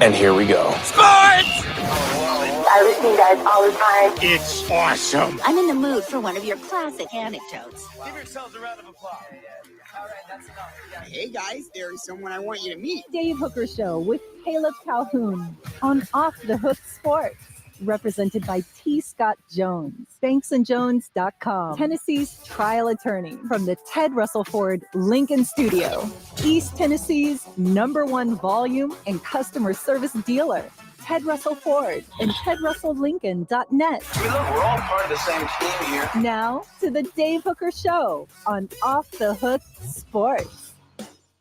And here we go. Sports! I listen to you guys all the time. It's awesome. I'm in the mood for one of your classic anecdotes. Give yourselves a round of applause. All right, that's enough. Hey guys, there is someone I want you to meet. Dave Hooker Show with Caleb Calhoun on Off the Hook Sports. Represented by T. Scott Jones, banksandjones.com, Tennessee's trial attorney from the Ted Russell Ford Lincoln Studio, East Tennessee's #1 volume and customer service dealer, Ted Russell Ford and TedRussellLincoln.net. Look, we're all part of the same team here. Now to the Dave Hooker Show on Off the Hook Sports.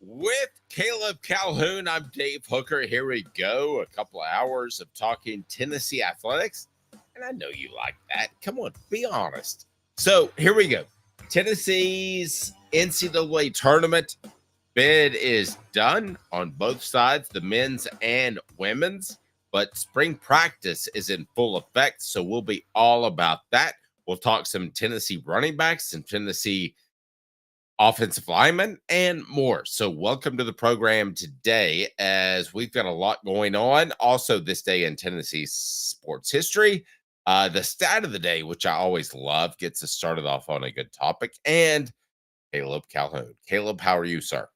With Caleb Calhoun, I'm Dave Hooker. Here we go. A couple of hours of talking Tennessee athletics. And I know you like that. Come on, be honest. So here we go. Tennessee's NCAA tournament bid is done on both sides, the men's and women's. But spring practice is in full effect, so we'll be all about that. We'll talk some Tennessee running backs, some Tennessee offensive linemen, and more. So welcome to the program today, as we've got a lot going on. Also, this day in Tennessee sports history, the stat of the day, which I always love, gets us started off on a good topic, and Caleb Calhoun. Caleb, how are you, sir?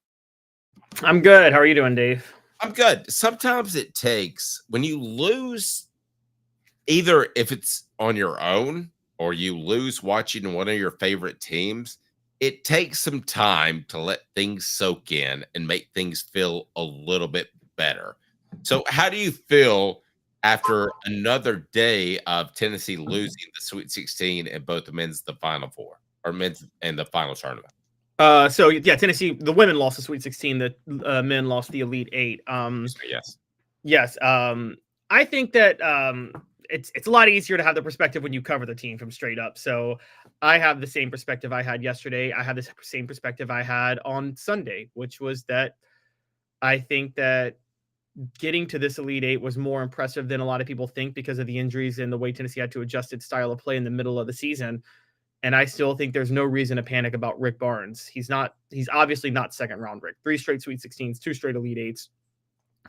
I'm good. How are you doing, Dave? I'm good. Sometimes it takes, when you lose, either if it's on your own or you lose watching one of your favorite teams, it takes some time to let things soak in and make things feel a little bit better. So how do you feel after another day of Tennessee losing the Sweet 16 in both the men's the Final Four, or men's and the final tournament? So yeah, Tennessee, the women lost the Sweet 16, the men lost the Elite Eight. Yes. I think that it's a lot easier to have the perspective when you cover the team from straight up. So I have the same perspective I had yesterday. I have the same perspective I had on Sunday, which was that I think that getting to this Elite Eight was more impressive than a lot of people think because of the injuries and the way Tennessee had to adjust its style of play in the middle of the season. And I still think there's no reason to panic about Rick Barnes. He's obviously not second round Rick. 3 straight Sweet 16s, 2 straight Elite Eights.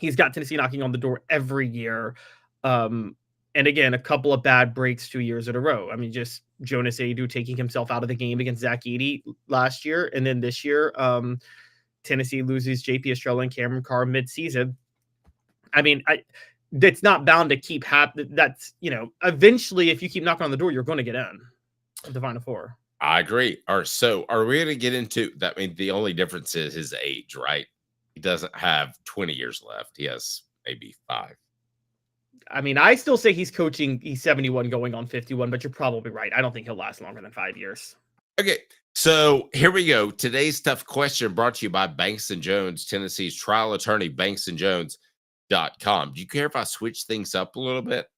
He's got Tennessee knocking on the door every year. And again, a couple of bad breaks 2 years in a row. I mean, just Jonas Aidoo taking himself out of the game against Zach Edey last year. And then this year, Tennessee loses JP Estrella and Cameron Carr midseason. I mean, it's not bound to keep happening. That's, eventually, if you keep knocking on the door, you're going to get in the Final Four. I agree. So are we going to get into that? I mean, the only difference is his age, right? He doesn't have 20 years left. He has maybe 5. I mean, I still say he's coaching. He's 71 going on 51, but you're probably right. I don't think he'll last longer than 5 years. Okay, so here we go. Today's tough question brought to you by Banks & Jones, Tennessee's trial attorney, banksandjones.com. Do you care if I switch things up a little bit?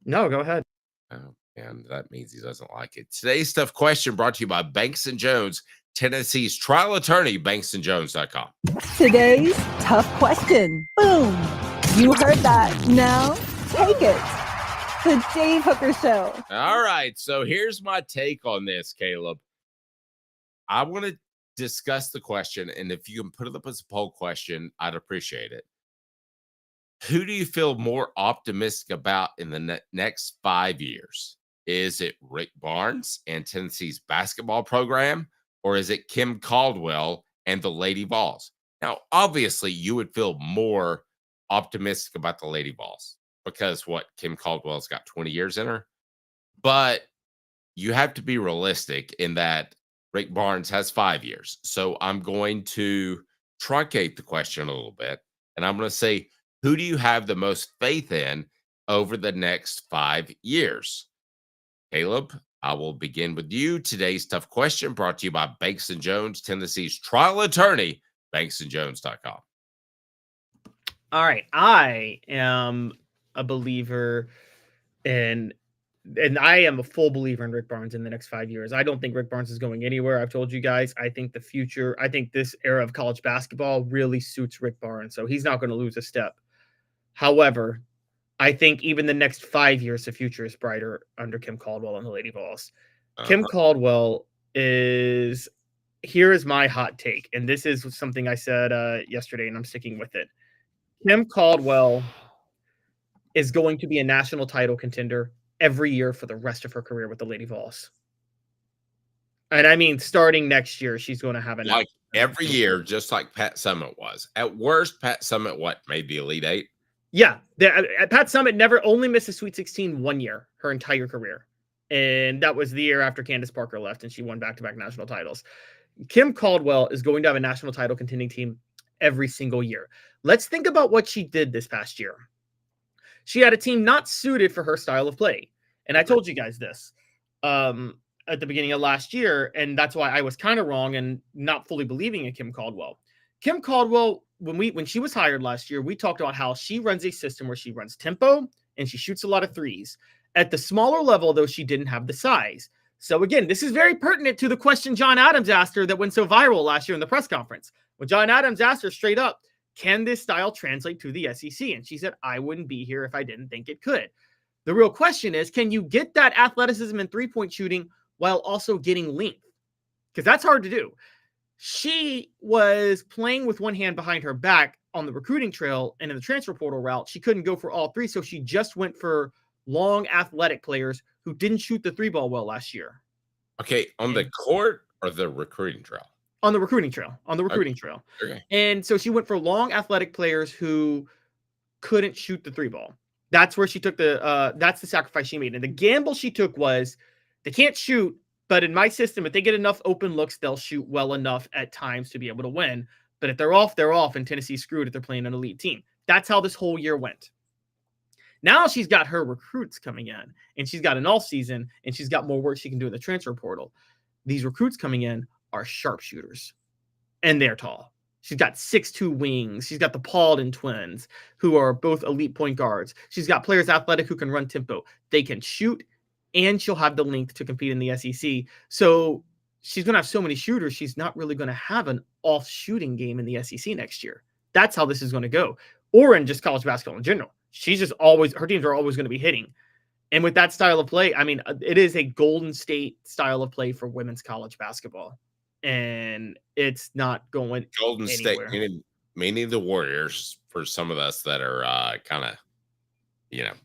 No, go ahead. Oh, and that means he doesn't like it. Today's tough question brought to you by Banks & Jones, Tennessee's trial attorney, banksandjones.com. Today's tough question. Boom. You heard that. Now, take it. The Dave Hooker Show. All right. So here's my take on this, Caleb. I want to discuss the question, and if you can put it up as a poll question, I'd appreciate it. Who do you feel more optimistic about in the next 5 years? Is it Rick Barnes and Tennessee's basketball program, or is it Kim Caldwell and the Lady Vols? Now, obviously, you would feel more optimistic about the Lady Vols because Kim Caldwell's got 20 years in her. But you have to be realistic in that Rick Barnes has 5 years. So I'm going to truncate the question a little bit, and I'm going to say, who do you have the most faith in over the next 5 years? Caleb, I will begin with you. Today's tough question brought to you by Banks & Jones, Tennessee's trial attorney, banksandjones.com. All right. I am a believer in, and I am a full believer in Rick Barnes in the next 5 years. I don't think Rick Barnes is going anywhere. I've told you guys, I think this era of college basketball really suits Rick Barnes. So he's not going to lose a step. However, I think even the next 5 years, the future is brighter under Kim Caldwell and the Lady Vols. Kim Caldwell here is my hot take. And this is something I said yesterday, and I'm sticking with it. Kim Caldwell is going to be a national title contender every year for the rest of her career with the Lady Vols. And I mean, starting next year, she's going to have like every year, just like Pat Summitt was. At worst, Pat Summitt, made the Elite Eight? Yeah. Pat Summitt never only missed the Sweet 16 1 year, her entire career. And that was the year after Candace Parker left and she won back-to-back national titles. Kim Caldwell is going to have a national title contending team every single year. Let's think about what she did this past year. She had a team not suited for her style of play. And I told you guys this. At the beginning of last year, and that's why I was kind of wrong and not fully believing in Kim Caldwell. Kim Caldwell, when she was hired last year, we talked about how she runs a system where she runs tempo and she shoots a lot of threes. At the smaller level, though, she didn't have the size. So again, this is very pertinent to the question John Adams asked her that went so viral last year in the press conference. When John Adams asked her straight up, can this style translate to the SEC? And she said, I wouldn't be here if I didn't think it could. The real question is, can you get that athleticism and three-point shooting while also getting length? Because that's hard to do. She was playing with one hand behind her back on the recruiting trail and in the transfer portal route. She couldn't go for all three, so she just went for long athletic players who didn't shoot the three ball well last year. Okay, on the court or the recruiting trail? On the recruiting trail. Okay. And so she went for long athletic players who couldn't shoot the three ball. That's where she took that's the sacrifice she made. And the gamble she took was, they can't shoot, but in my system, if they get enough open looks, they'll shoot well enough at times to be able to win. But if they're off, they're off, and Tennessee's screwed if they're playing an elite team. That's how this whole year went. Now she's got her recruits coming in, and she's got an off season, and she's got more work she can do in the transfer portal. These recruits coming in are sharpshooters, and they're tall. She's got 6'2" wings. She's got the Paulden twins, who are both elite point guards. She's got players athletic who can run tempo. They can shoot, and she'll have the length to compete in the SEC. So she's going to have so many shooters, she's not really going to have an off shooting game in the SEC next year. That's how this is going to go. Or in just college basketball in general. She's just always, her teams are always going to be hitting. And with that style of play, I mean, it is a Golden State style of play for women's college basketball. And it's not going Golden anywhere. State, meaning the Warriors, for some of us that are kind of,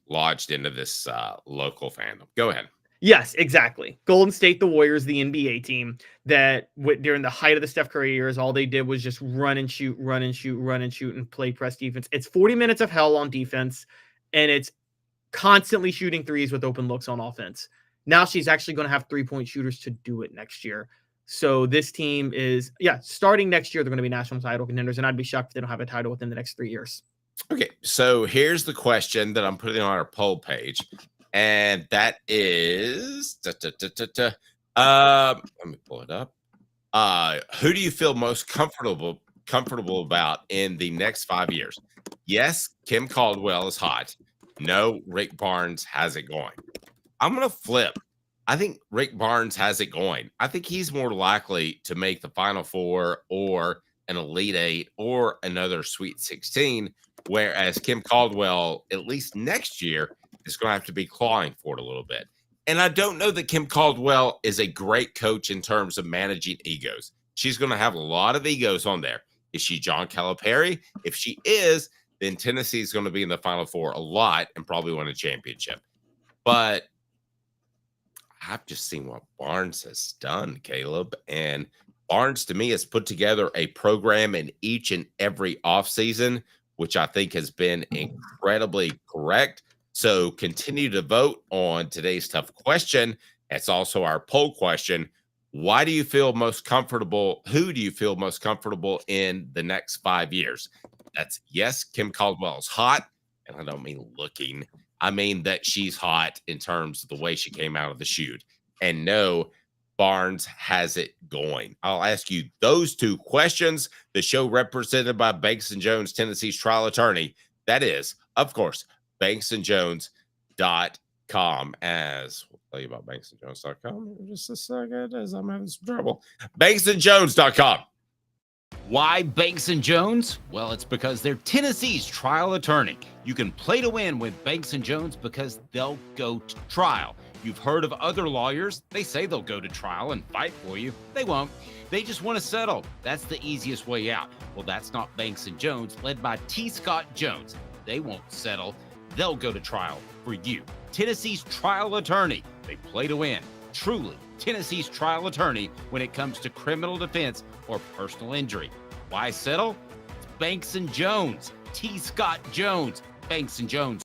lodged into this local fandom. Go ahead. Yes, exactly. Golden State, the Warriors, the NBA team that during the height of the Steph Curry years, all they did was just run and shoot, and play press defense. It's 40 minutes of hell on defense, and it's constantly shooting threes with open looks on offense. Now she's actually going to have three-point shooters to do it next year. So this team is, starting next year, they're going to be national title contenders, and I'd be shocked if they don't have a title within the next 3 years. Okay, so here's the question that I'm putting on our poll page, and that is, let me pull it up. Who do you feel most comfortable about in the next 5 years? Yes, Kim Caldwell is hot. No, Rick Barnes has it going. I'm going to flip. I think Rick Barnes has it going. I think he's more likely to make the Final Four or an Elite Eight or another Sweet 16, whereas Kim Caldwell, at least next year, is going to have to be clawing for it a little bit. And I don't know that Kim Caldwell is a great coach in terms of managing egos. She's going to have a lot of egos on there. Is she John Calipari? If she is, then Tennessee is going to be in the Final Four a lot and probably win a championship. But I've just seen what Barnes has done, Caleb. And Barnes, to me, has put together a program in each and every offseason, which I think has been incredibly correct. So continue to vote on today's tough question. It's also our poll question. Why do you feel most comfortable? Who do you feel most comfortable in the next 5 years? That's yes, Kim Caldwell is hot. And I don't mean looking. I mean that she's hot in terms of the way she came out of the chute. And no, Barnes has it going. I'll ask you those two questions. The show represented by Banks & Jones, Tennessee's trial attorney. That is, of course, banksandjones.com. As we'll tell you about banksandjones.com in just a second as I'm having some trouble. Banksandjones.com. Why Banks & Jones? Well, it's because they're Tennessee's trial attorney. You can play to win with Banks & Jones because they'll go to trial. You've heard of other lawyers. They say they'll go to trial and fight for you. They won't. They just want to settle. That's the easiest way out. Well, that's not Banks and Jones, led by T. Scott Jones. They won't settle. They'll go to trial for you. Tennessee's trial attorney. They play to win. Truly, Tennessee's trial attorney when it comes to criminal defense or personal injury. Why settle? It's Banks and Jones. T. Scott Jones. Banks and Jones.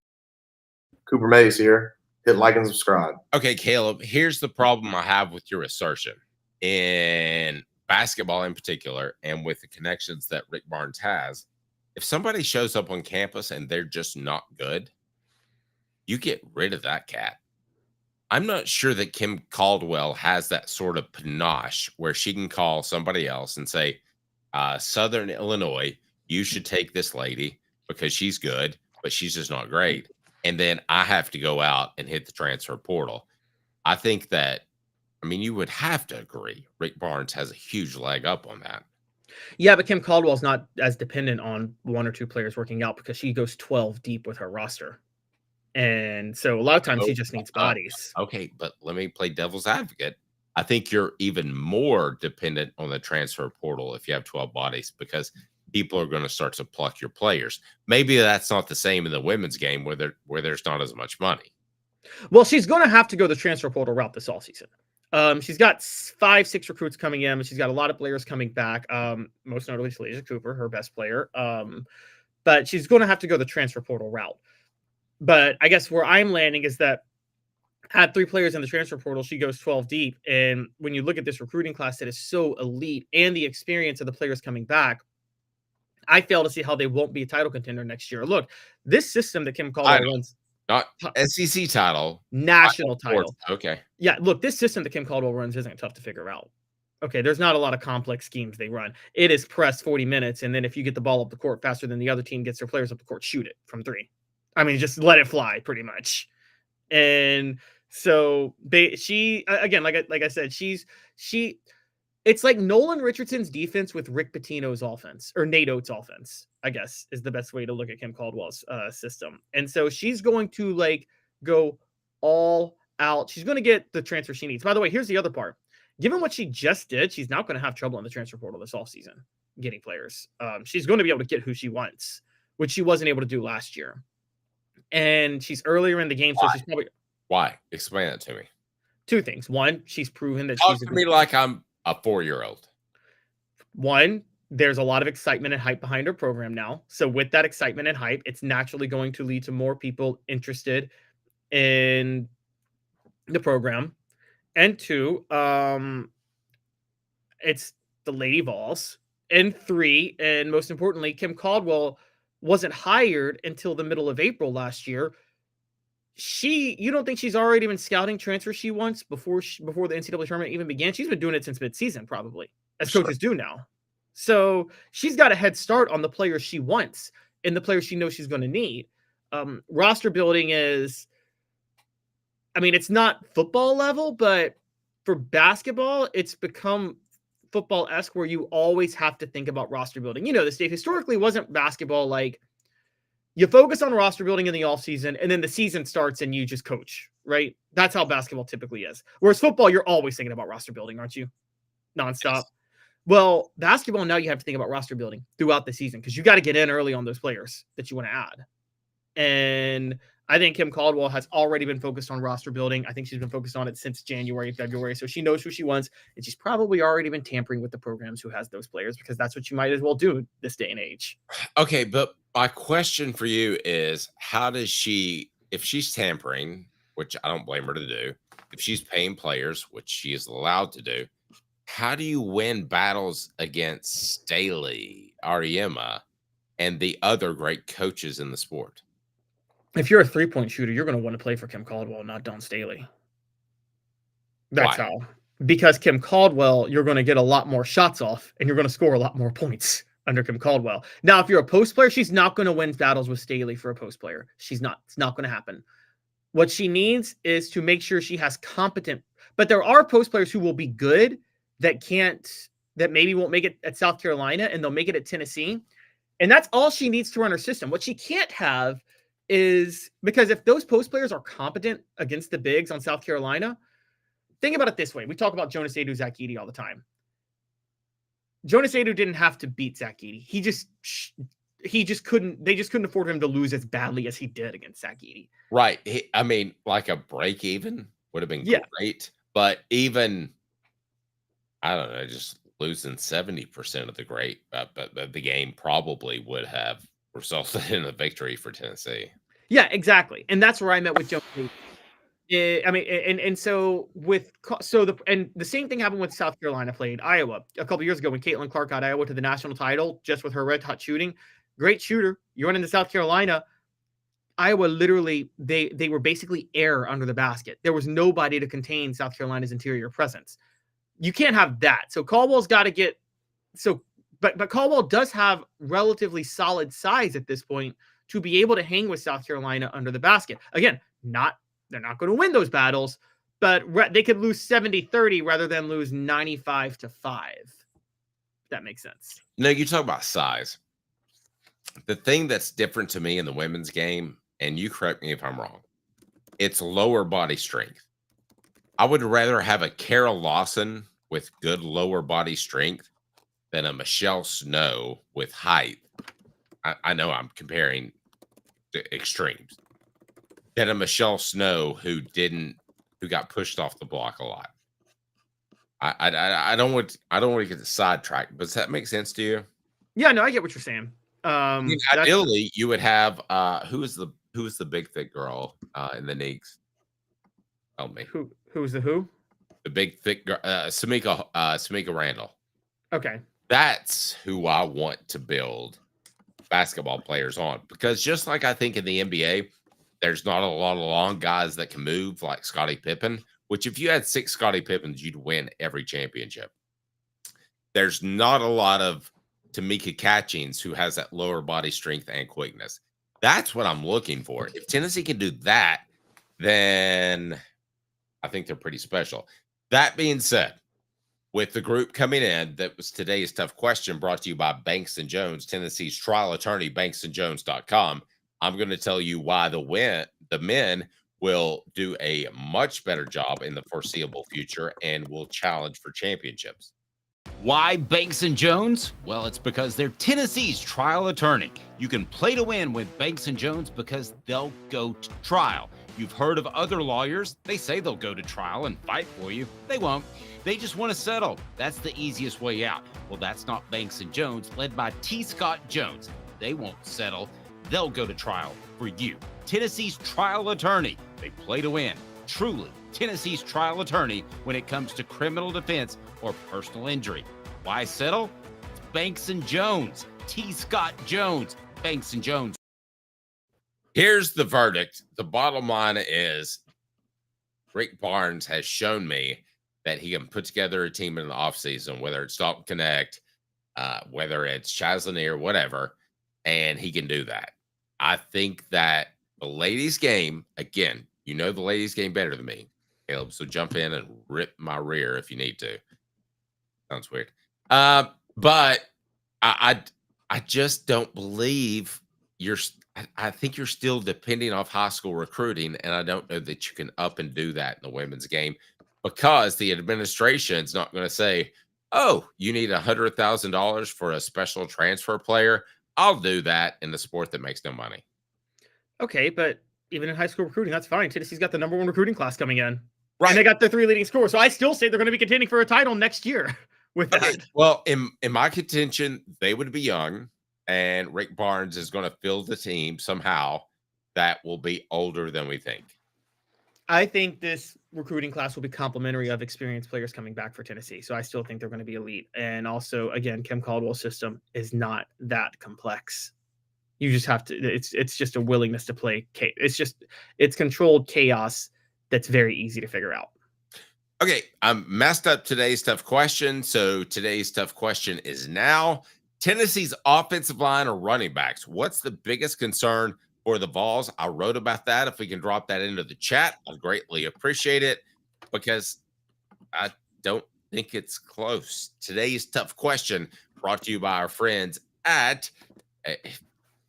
Cooper Mays here. Hit like and subscribe. Okay, Caleb, here's the problem I have with your assertion. In basketball in particular, and with the connections that Rick Barnes has, if somebody shows up on campus and they're just not good, you get rid of that cat. I'm not sure that Kim Caldwell has that sort of panache where she can call somebody else and say, Southern Illinois, you should take this lady because she's good, but she's just not great. And then I have to go out and hit the transfer portal. I think that, you would have to agree. Rick Barnes has a huge leg up on that. Yeah, but Kim Caldwell's not as dependent on one or two players working out because she goes 12 deep with her roster. And so a lot of times she just needs bodies. Okay, but let me play devil's advocate. I think you're even more dependent on the transfer portal if you have 12 bodies because people are going to start to pluck your players. Maybe that's not the same in the women's game where there's not as much money. Well, she's going to have to go the transfer portal route this all season. She's got 5-6 recruits coming in, and she's got a lot of players coming back. Most notably, Shalasia Cooper, her best player. But she's going to have to go the transfer portal route. But I guess where I'm landing is that had 3 players in the transfer portal, she goes 12 deep. And when you look at this recruiting class that is so elite and the experience of the players coming back, I fail to see how they won't be a title contender next year. Look, this system that Kim Caldwell runs. Not SEC title. National title. Okay. Yeah, look, this system that Kim Caldwell runs isn't tough to figure out. Okay, there's not a lot of complex schemes they run. It is press 40 minutes, and then if you get the ball up the court faster than the other team gets their players up the court, shoot it from 3. Just let it fly, pretty much. And so she again, like I said, it's like Nolan Richardson's defense with Rick Pitino's offense, or Nate Oates' offense, I guess, is the best way to look at Kim Caldwell's system. And so she's going to go all out. She's going to get the transfer she needs. By the way, here's the other part. Given what she just did, she's not going to have trouble in the transfer portal this offseason getting players. She's going to be able to get who she wants, which she wasn't able to do last year. And she's earlier in the game, so she's probably. Why? Explain that to me. 2 things. One, she's proven that Talk to me like I'm a 4-year-old. One, there's a lot of excitement and hype behind her program now. So with that excitement and hype, it's naturally going to lead to more people interested in the program. And 2, it's the Lady Vols. And 3, and most importantly, Kim Caldwell wasn't hired until the middle of April last year. You don't think she's already been scouting transfers she wants before the NCAA tournament even began? She's been doing it since midseason, probably, as coaches do now. So she's got a head start on the players she wants and the players she knows she's going to need. Roster building is, it's not football level, but for basketball, it's become football-esque where you always have to think about roster building. You know this, Dave. Historically, wasn't basketball like you focus on roster building in the offseason and then the season starts and you just coach, right? That's how basketball typically is. Whereas football, you're always thinking about roster building, aren't you? Nonstop. Yes. Well, basketball, now you have to think about roster building throughout the season because you got to get in early on those players that you want to add. And I think Kim Caldwell has already been focused on roster building. I think she's been focused on it since January, February. So she knows who she wants, and she's probably already been tampering with the programs who has those players because that's what you might as well do this day and age. Okay, but my question for you is, how does she, if she's tampering, which I don't blame her to do, if she's paying players, which she is allowed to do, how do you win battles against Staley, Ariema, and the other great coaches in the sport? If you're a 3-point shooter, you're going to want to play for Kim Caldwell, not Dawn Staley. That's how. Because Kim Caldwell, you're going to get a lot more shots off, and you're going to score a lot more points under Kim Caldwell. Now, if you're a post player, she's not going to win battles with Staley for a post player. She's not. It's not going to happen. What she needs is to make sure she has competent. But there are post players who will be good that maybe won't make it at South Carolina, and they'll make it at Tennessee. And that's all she needs to run her system. What she can't have is because if those post players are competent against the bigs on South Carolina, think about it this way. We talk about Jonas Adu, Zach Edey all the time. Jonas Adu didn't have to beat Zach Edey. He just couldn't. They just couldn't afford him to lose as badly as he did against Zach Edey. Right. I mean, like a break even would have been great, but even I don't know, just losing 70% of the but the game probably would have resulted in a victory for Tennessee. Yeah, exactly, and that's where I met with Jonas Adu. I mean, and so the same thing happened with South Carolina played Iowa a couple years ago when Caitlin Clark got Iowa to the national title just with her red hot shooting. Great shooter. You run into South Carolina, Iowa literally they were basically air under the basket. There was nobody to contain South Carolina's interior presence. You can't have that. So Caldwell's got to get but Caldwell does have relatively solid size at this point to be able to hang with South Carolina under the basket. Again, they're not going to win those battles, but they could lose 70-30 rather than lose 95-5. If that makes sense. No, you talk about size. The thing that's different to me in the women's game, and you correct me if I'm wrong, it's lower body strength. I would rather have a Kara Lawson with good lower body strength than a Michelle Snow with height. I know I'm comparing the extremes. Than a Michelle Snow who got pushed off the block a lot. I don't want to get sidetracked, but does that make sense to you? Yeah, no, I get what you're saying. Ideally, you would have who is the big thick girl in the Knicks? Tell me. Who's the who? The big thick girl, Samika Randall. Okay. That's who I want to build basketball players on, because just like I think in the NBA, there's not a lot of long guys that can move like Scottie Pippen, which if you had 6 Scottie Pippens, you'd win every championship. There's not a lot of Tamika Catchings who has that lower body strength and quickness. That's what I'm looking for. If Tennessee can do that, then I think they're pretty special. That being said, with the group coming in, that was today's tough question brought to you by Banks & Jones, Tennessee's trial attorney, banksandjones.com. I'm going to tell you why the men will do a much better job in the foreseeable future and will challenge for championships. Why Banks & Jones? Well, it's because they're Tennessee's trial attorney. You can play to win with Banks & Jones because they'll go to trial. You've heard of other lawyers. They say they'll go to trial and fight for you. They won't. They just want to settle. That's the easiest way out. Well, that's not Banks & Jones, led by T. Scott Jones. They won't settle. They'll go to trial for you. Tennessee's trial attorney. They play to win. Truly, Tennessee's trial attorney when it comes to criminal defense or personal injury. Why settle? It's Banks & Jones. T. Scott Jones. Banks & Jones. Here's the verdict. The bottom line is Rick Barnes has shown me that he can put together a team in the offseason, whether it's Dalton Connect, whether it's Chaz Lanier, whatever, and he can do that. I think that the ladies' game, again, you know the ladies' game better than me, Caleb, so jump in and rip my rear if you need to. Sounds weird. But I just don't believe I think you're still depending off high school recruiting, and I don't know that you can up and do that in the women's game because the administration's not going to say, oh, you need $100,000 for a special transfer player. I'll do that in the sport that makes no money. Okay, but even in high school recruiting, that's fine. Tennessee's got the number 1 recruiting class coming in. Right. And they got the 3 leading scorers. So I still say they're going to be contending for a title next year with that. Okay. Well, in my contention, they would be young, and Rick Barnes is going to fill the team somehow that will be older than we think. I think this recruiting class will be complementary of experienced players coming back for Tennessee. So I still think they're going to be elite. And also, again, Kim Caldwell's system is not that complex. You just have to, it's just a willingness to play. It's controlled chaos that's very easy to figure out. Okay, I messed up today's tough question. So today's tough question is now Tennessee's offensive line or running backs. What's the biggest concern for the Vols? I wrote about that. If we can drop that into the chat, I'd greatly appreciate it because I don't think it's close. Today's tough question brought to you by our friends at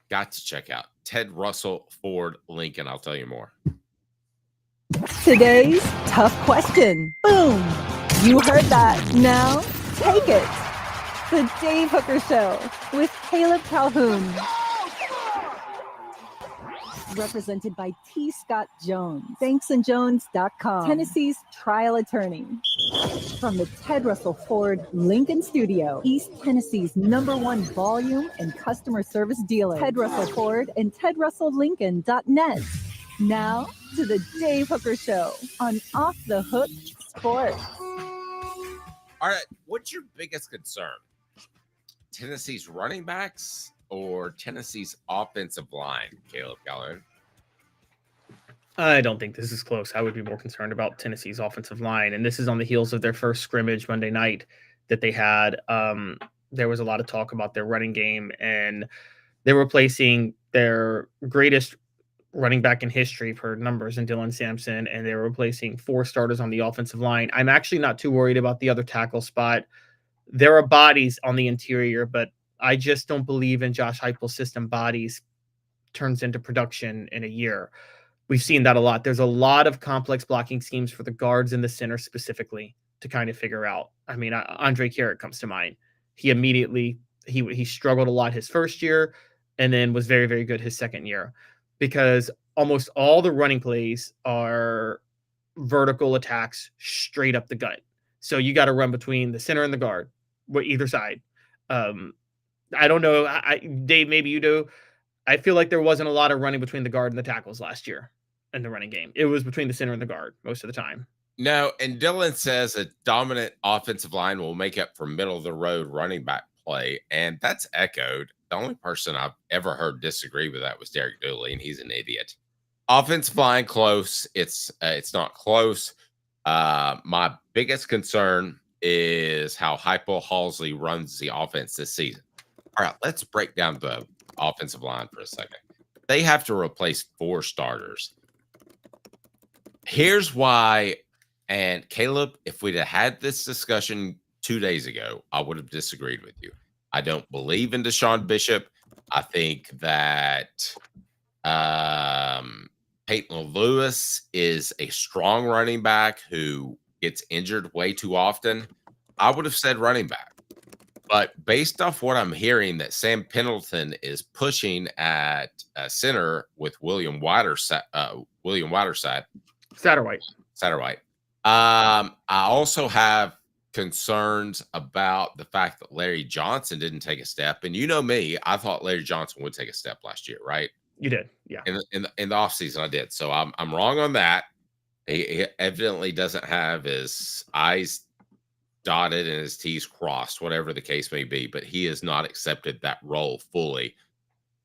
got to check out Ted Russell Ford Lincoln? I'll tell you more. Today's tough question. Boom. You heard that. Now take it. The Dave Hooker Show with Caleb Calhoun. Represented by T. Scott Jones, banksandjones.com, Tennessee's trial attorney. From the Ted Russell Ford Lincoln Studio, East Tennessee's #1 volume and customer service dealer, Ted Russell Ford and TedRussellLincoln.net. Now to the Dave Hooker Show on Off the Hook Sports. All right, what's your biggest concern? Tennessee's running backs or Tennessee's offensive line, Caleb Calhoun? I don't think this is close. I would be more concerned about Tennessee's offensive line. And this is on the heels of their first scrimmage Monday night that they had. There was a lot of talk about their running game, and they were replacing their greatest running back in history per numbers in Dylan Sampson, and they were replacing 4 starters on the offensive line. I'm actually not too worried about the other tackle spot. There are bodies on the interior, but I just don't believe in Josh Heupel's system bodies turns into production in a year. We've seen that a lot. There's a lot of complex blocking schemes for the guards in the center specifically to kind of figure out. I mean, Andre Carrick comes to mind. He immediately, he struggled a lot his first year and then was very, very good his second year because almost all the running plays are vertical attacks straight up the gut. So you got to run between the center and the guard, either side. I don't know. Dave, maybe you do. I feel like there wasn't a lot of running between the guard and the tackles last year in the running game. It was between the center and the guard most of the time. No, and Dylan says a dominant offensive line will make up for middle of the road running back play, and that's echoed. The only person I've ever heard disagree with that was Derek Dooley, and he's an idiot. Offensive line close. It's not close. My biggest concern is how Heupel Halsey runs the offense this season. All right, let's break down the offensive line for a second. They have to replace 4 starters. Here's why, and Caleb, if we'd have had this discussion 2 days ago, I would have disagreed with you. I don't believe in Deshaun Bishop. I think that Peyton Lewis is a strong running back who gets injured way too often. I would have said running back. But based off what I'm hearing, that Sam Pendleton is pushing at center with William Satterwhite. I also have concerns about the fact that Larry Johnson didn't take a step. And you know me, I thought Larry Johnson would take a step last year, right? You did, yeah. In the offseason, I did. So I'm wrong on that. He evidently doesn't have his I's dotted and his T's crossed, whatever the case may be, but he has not accepted that role fully.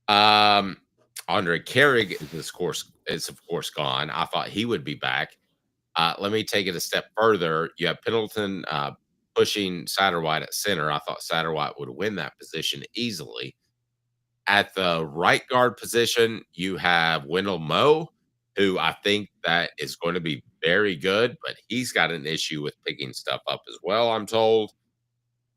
Andre Carrick is of course gone. I thought he would be back. Let me take it a step further. You have Pendleton pushing Satterwhite at center. I thought Satterwhite would win that position easily. At the right guard position, you have Wendell Moe, who I think that is going to be very good, but he's got an issue with picking stuff up as well, I'm told.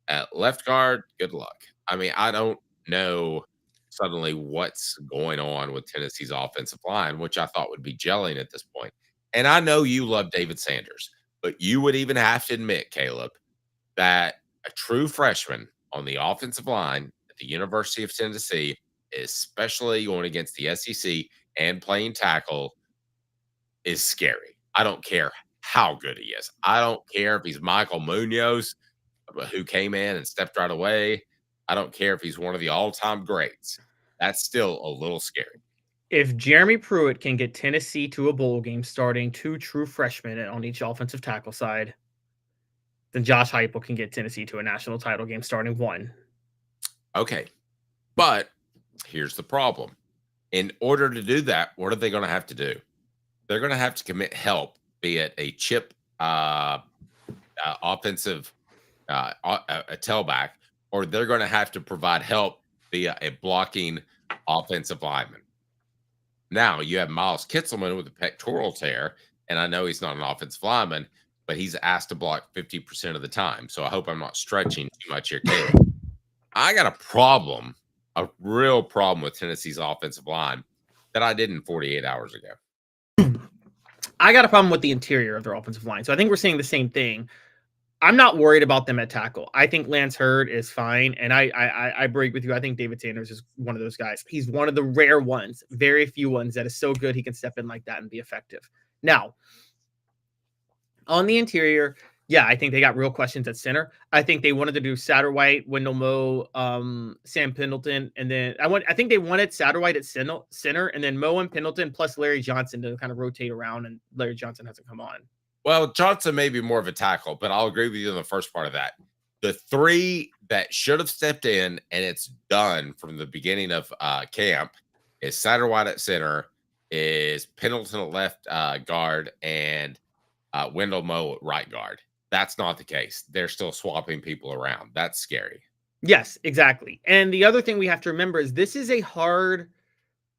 At left guard, good luck. I mean, I don't know suddenly what's going on with Tennessee's offensive line, which I thought would be gelling at this point. And I know you love David Sanders, but you would even have to admit, Caleb, that a true freshman on the offensive line at the University of Tennessee, especially going against the SEC and playing tackle, is scary. I don't care how good he is. I don't care if he's Michael Munoz, who came in and stepped right away. I don't care if he's one of the all-time greats. That's still a little scary. If Jeremy Pruitt can get Tennessee to a bowl game starting 2 true freshmen on each offensive tackle side, then Josh Heupel can get Tennessee to a national title game starting 1. Okay. But here's the problem. In order to do that, what are they going to have to do? They're going to have to commit help, be it a chip offensive a tailback, or they're going to have to provide help via a blocking offensive lineman. Now, you have Miles Kitselman with a pectoral tear, and I know he's not an offensive lineman, but he's asked to block 50% of the time. So I hope I'm not stretching too much here, Caleb. I got a real problem with Tennessee's offensive line. that I didn't 48 hours ago. I got a problem with the interior of their offensive line. So I think we're saying the same thing. I'm not worried about them at tackle. I think Lance Hurd is fine. And I break with you. I think David Sanders is one of those guys. He's one of the rare ones, very few ones that is so good he can step in like that and be effective. Now, on the interior, yeah, I think they got real questions at center. I think they wanted to do Satterwhite, Wendell Moe, Sam Pendleton, and then I think they wanted Satterwhite at center, and then Moe and Pendleton plus Larry Johnson to kind of rotate around, and Larry Johnson hasn't come on. Well, Johnson may be more of a tackle, but I'll agree with you on the first part of that. The three that should have stepped in, and it's done from the beginning of camp, is Satterwhite at center, is Pendleton at left guard, and Wendell Moe at right guard. That's not the case. They're still swapping people around. That's scary. Yes, exactly. And the other thing we have to remember is this is a hard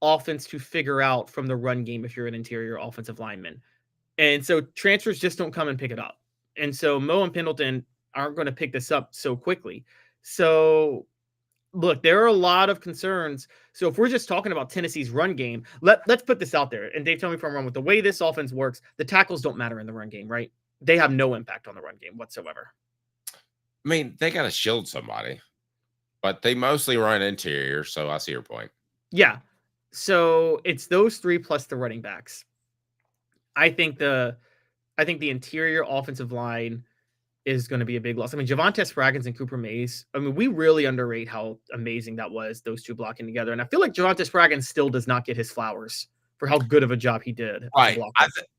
offense to figure out from the run game if you're an interior offensive lineman. And so transfers just don't come and pick it up. And so Moe and Pendleton aren't going to pick this up so quickly. So look, there are a lot of concerns. So if we're just talking about Tennessee's run game, let's put this out there. And Dave, tell me if I'm wrong. With the way this offense works, the tackles don't matter in the run game, right? They have no impact on the run game whatsoever. I mean, they got to shield somebody, but they mostly run interior. So I see your point. Yeah. So it's those three plus the running backs. I think the interior offensive line is going to be a big loss. I mean, Javonte Spraggins and Cooper Mays. I mean, we really underrate how amazing that was, those two blocking together. And I feel like Javonte Spraggins still does not get his flowers for how good of a job he did. Right.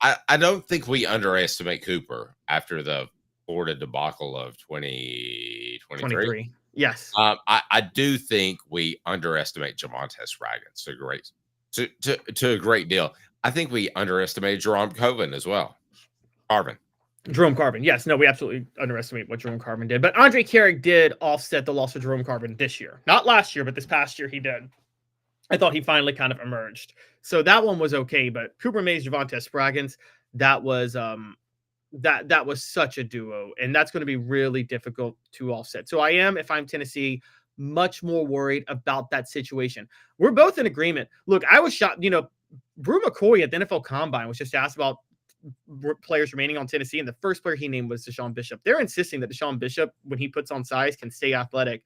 I don't think we underestimate Cooper after the Florida debacle of 2023. Yes. I do think we underestimate Javonte Spraggins to a great deal. I think we underestimated Jerome Carvin as well. Jerome Carvin. Yes. No, we absolutely underestimate what Jerome Carvin did. But Andre Carrick did offset the loss of Jerome Carvin this year. Not last year, but this past year he did. I thought he finally kind of emerged. So that one was okay. But Cooper Mays, Javonte Spraggins, that was that was such a duo. And that's going to be really difficult to offset. So I am, if I'm Tennessee, much more worried about that situation. We're both in agreement. Look, I was shocked. Brew McCoy at the NFL Combine was just asked about players remaining on Tennessee, and the first player he named was Deshaun Bishop. They're insisting that Deshaun Bishop, when he puts on size, can stay athletic.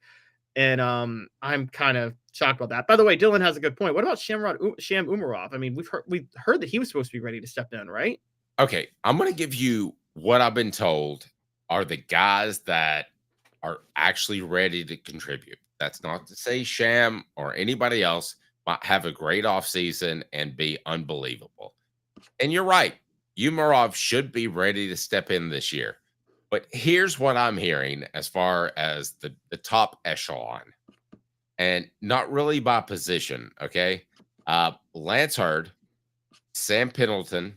And I'm kind of shocked about that. By the way, Dylan has a good point. What about Sham Umarov? I mean, we've heard that he was supposed to be ready to step in, right? Okay, I'm going to give you what I've been told are the guys that are actually ready to contribute. That's not to say Sham or anybody else might have a great offseason and be unbelievable. And you're right. Umarov should be ready to step in this year. But here's what I'm hearing as far as the top echelon, and not really by position, okay? Lance Hurd, Sam Pendleton,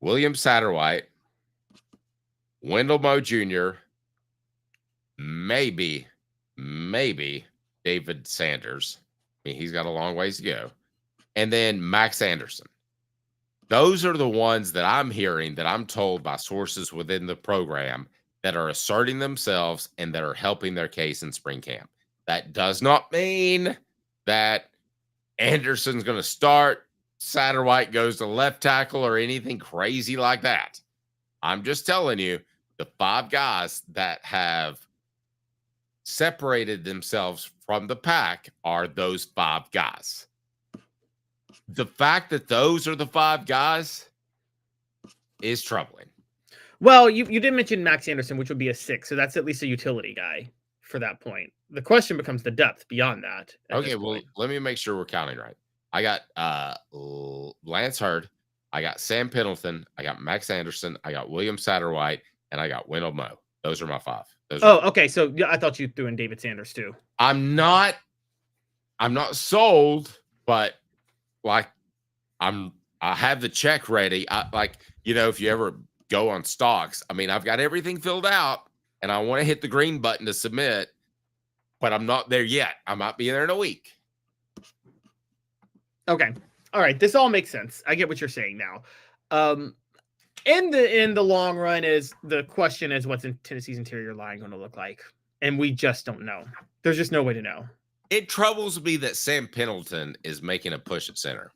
William Satterwhite, Wendell Moe Jr., maybe David Sanders. I mean, he's got a long ways to go. And then Max Anderson. Those are the ones that I'm hearing, that I'm told by sources within the program, that are asserting themselves and that are helping their case in spring camp. That does not mean that Anderson's going to start, Satterwhite goes to left tackle, or anything crazy like that. I'm just telling you, the five guys that have separated themselves from the pack are those five guys. The fact that those are the five guys is troubling. Well, you did mention Max Anderson, which would be a 6. So that's at least a utility guy for that point. The question becomes the depth beyond that. Okay, well, let me make sure we're counting right. I got Lance Hurd. I got Sam Pendleton. I got Max Anderson. I got William Satterwhite. And I got Wendell Moe. Those are my 5. Okay. So I thought you threw in David Sanders too. I'm not sold, but like I have the check ready. If you ever go on stocks, I mean, I've got everything filled out and I want to hit the green button to submit, but I'm not there yet. I might be there in a week. Okay. All right. This all makes sense. I get what you're saying now. In the long run, is the question is, what's in Tennessee's interior line going to look like? And we just don't know. There's just no way to know. It troubles me that Sam Pendleton is making a push at center.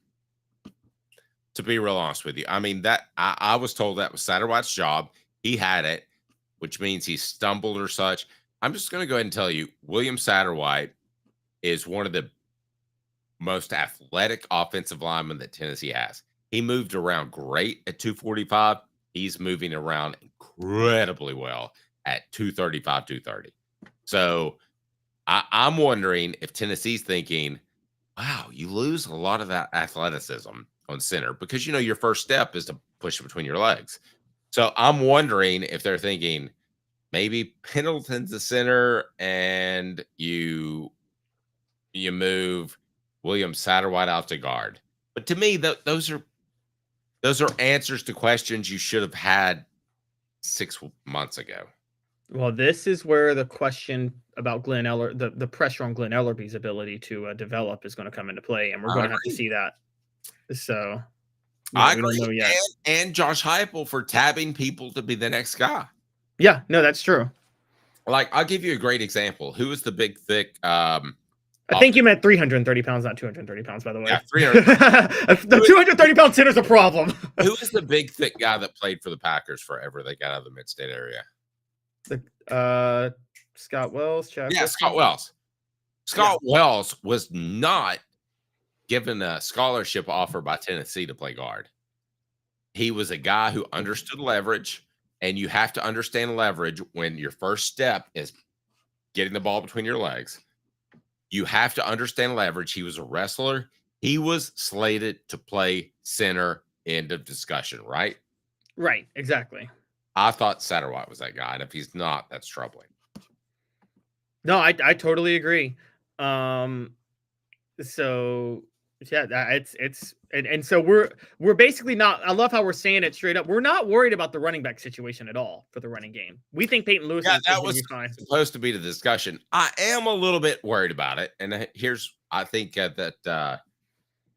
To be real honest with you, I mean that I was told that was Satterwhite's job. He had it, which means he stumbled or such. I'm just going to go ahead and tell you, William Satterwhite is one of the most athletic offensive linemen that Tennessee has. He moved around great at 245. He's moving around incredibly well at 235, 230. So I'm wondering if Tennessee's thinking, wow, you lose a lot of that athleticism on center because, your first step is to push between your legs. So I'm wondering if they're thinking maybe Pendleton's the center and you move William Satterwhite out to guard. But to me, those are answers to questions you should have had 6 months ago. Well, this is where the question about Glenn Eller, the pressure on Glenn Ellerby's ability to develop is going to come into play, and we're going to have to see that. So I agree. Don't know yet. And Josh Heupel for tabbing people to be the next guy. Yeah, no, that's true. Like, I'll give you a great example. Who is the big, thick? I think you meant 330 pounds, not 230 pounds, by the way. Yeah, 300. The 230-pound center's a problem. Who is the big, thick guy that played for the Packers forever? They got out of the mid-state area. Scott Wells. Yeah, Scott Wells. Scott Wells was not given a scholarship offer by Tennessee to play guard. He was a guy who understood leverage, and you have to understand leverage when your first step is getting the ball between your legs. You have to understand leverage. He was a wrestler. He was slated to play center, end of discussion, right? Right, exactly. I thought Satterwhite was that guy, and if he's not, that's troubling. No, I totally agree. So yeah, and so we're basically not. I love how we're saying it straight up. We're not worried about the running back situation at all for the running game. We think Peyton Lewis. Yeah, that was supposed to be the discussion. I am a little bit worried about it, and I think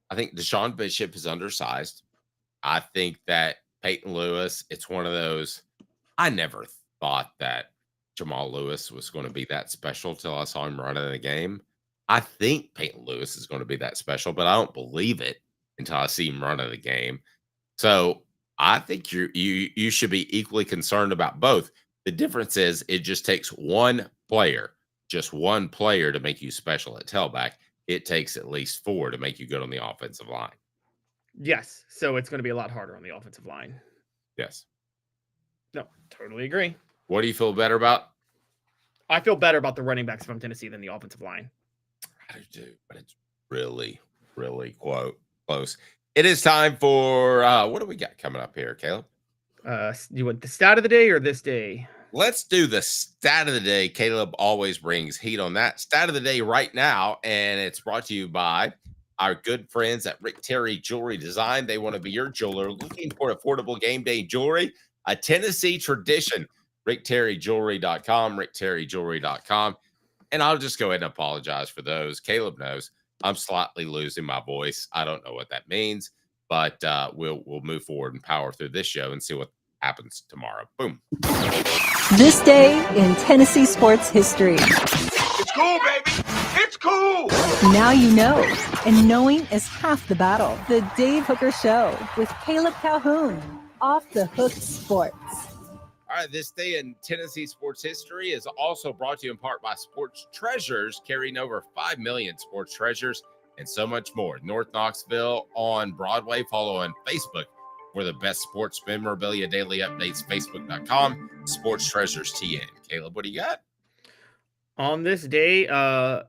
Deshaun Bishop is undersized. I think that Peyton Lewis, it's one of those. I never thought that Jamal Lewis was going to be that special till I saw him running the game. I think Peyton Lewis is going to be that special, but I don't believe it until I see him running the game. So I think you should be equally concerned about both. The difference is it just takes one player to make you special at tailback. It takes at least 4 to make you good on the offensive line. Yes. So it's going to be a lot harder on the offensive line. Yes. No, totally agree. What do you feel better about? I feel better about the running backs from Tennessee than the offensive line. I do, but it's really, really close. It is time for what do we got coming up here, Caleb? You want the stat of the day or this day? Let's do the stat of the day. Caleb always brings heat on that. Stat of the day right now, and it's brought to you by our good friends at Rick Terry Jewelry Design. They want to be your jeweler looking for affordable game day jewelry, a Tennessee tradition. RickTerryJewelry.com, RickTerryJewelry.com. And I'll just go ahead and apologize for those. Caleb knows I'm slightly losing my voice. I don't know what that means, but we'll move forward and power through this show and see what happens tomorrow. Boom. This day in Tennessee sports history. It's cool, baby. It's cool. Now you know, and knowing is half the battle. The Dave Hooker Show with Caleb Calhoun. Off the Hook Sports. All right, this day in Tennessee sports history is also brought to you in part by Sports Treasures, carrying over 5 million sports treasures and so much more. North Knoxville on Broadway. Follow on Facebook for the best sports memorabilia daily updates. Facebook.com, Sports Treasures TN. Caleb, what do you got? On this day, so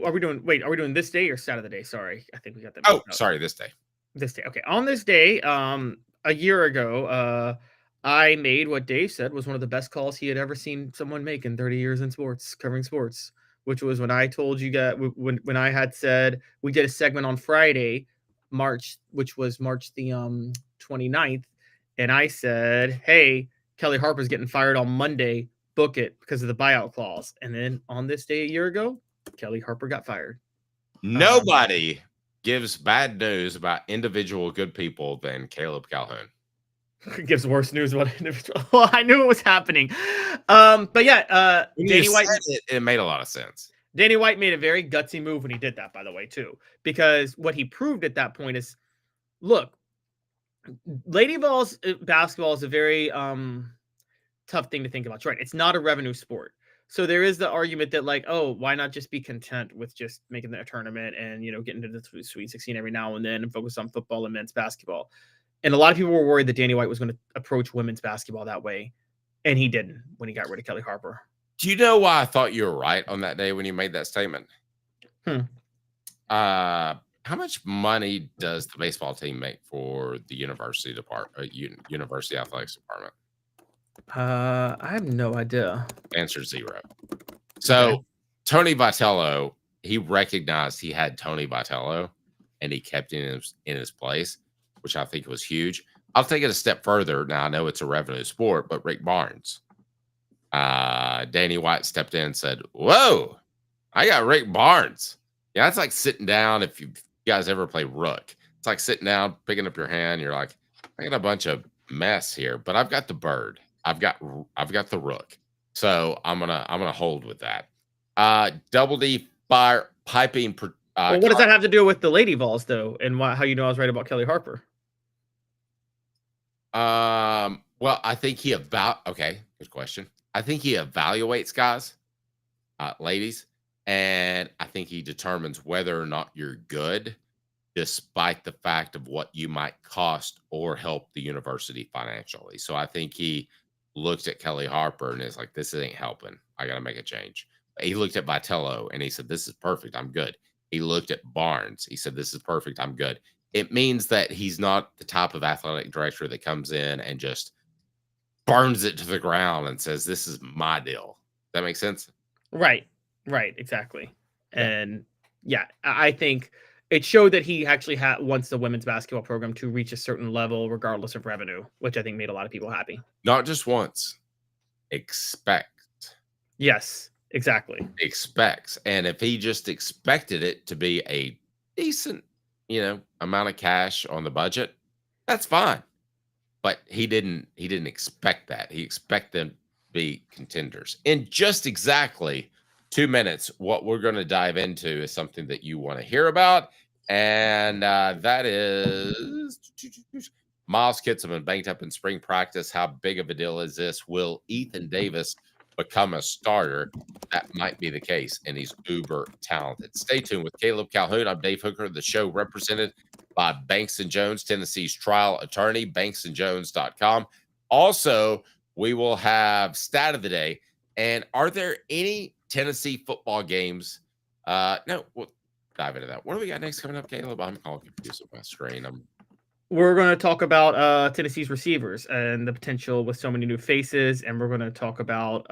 are we doing this day or stat of the day? Sorry, I think we got that. Oh, sorry, this day. This day. Okay. On this day, a year ago, I made what Dave said was one of the best calls he had ever seen someone make in 30 years in sports, covering sports, which was when I told you guys, when I had said we did a segment on Friday, which was March the 29th. And I said, hey, Kelly Harper's getting fired on Monday. Book it because of the buyout clause. And then on this day a year ago, Kelly Harper got fired. Nobody gives bad news about individual good people than Caleb Calhoun. Gives worse news about individual. Well, I knew it was happening. But yeah, Danny White. It made a lot of sense. Danny White made a very gutsy move when he did that, by the way, too, because what he proved at that point is, look, Lady Vols basketball is a very tough thing to think about. Right. It's not a revenue sport. So there is the argument that like, oh, why not just be content with just making the tournament and, getting to the Sweet 16 every now and then and focus on football and men's basketball. And a lot of people were worried that Danny White was going to approach women's basketball that way. And he didn't when he got rid of Kelly Harper. Do you know why I thought you were right on that day when you made that statement? How much money does the baseball team make for the university department, university athletics department? I have no idea. Answer 0. So okay. Tony Vitello, he recognized he had Tony Vitello, and he kept him in his place, which I think was huge. I'll take it a step further. Now I know it's a revenue sport, but Rick Barnes, Danny White stepped in and said, "Whoa, I got Rick Barnes." Yeah, that's like sitting down. If you guys ever play Rook, it's like sitting down, picking up your hand. You're like, I got a bunch of mess here, but I've got the bird. I've got the Rook. So I'm gonna hold with that. Double D fire piping. Well, what does that have to do with the Lady Vols though, and how I was right about Kelly Harper? Well, I think okay, good question. I think he evaluates guys, ladies, and I think he determines whether or not you're good, despite the fact of what you might cost or help the university financially. So I think he looked at Kelly Harper and is like, this ain't helping. I got to make a change. He looked at Vitello and he said, this is perfect. I'm good. He looked at Barnes. He said, this is perfect. I'm good. It means that he's not the type of athletic director that comes in and just burns it to the ground and says, this is my deal. That makes sense? Right. Exactly. Yeah. And yeah, I think it showed that he actually wants the women's basketball program to reach a certain level, regardless of revenue, which I think made a lot of people happy. Not just once. Expect. Yes, exactly. Expects. And if he just expected it to be a decent, amount of cash on the budget, that's fine. But he didn't expect that. He expected them to be contenders. In just exactly 2 minutes, what we're going to dive into is something that you want to hear about, and that is Miles Kits have been banked up in spring practice. How big of a deal is this? Will Ethan Davis become a starter? That might be the case, and he's uber talented. Stay tuned with Caleb Calhoun. I'm Dave Hooker, the show represented by Banks & Jones, Tennessee's trial attorney, banksandjones.com. Also, we will have stat of the day. And are there any Tennessee football games? No, we'll dive into that. What do we got next coming up, Caleb? I'm all confused with my screen. We're going to talk about Tennessee's receivers and the potential with so many new faces, and we're going to talk about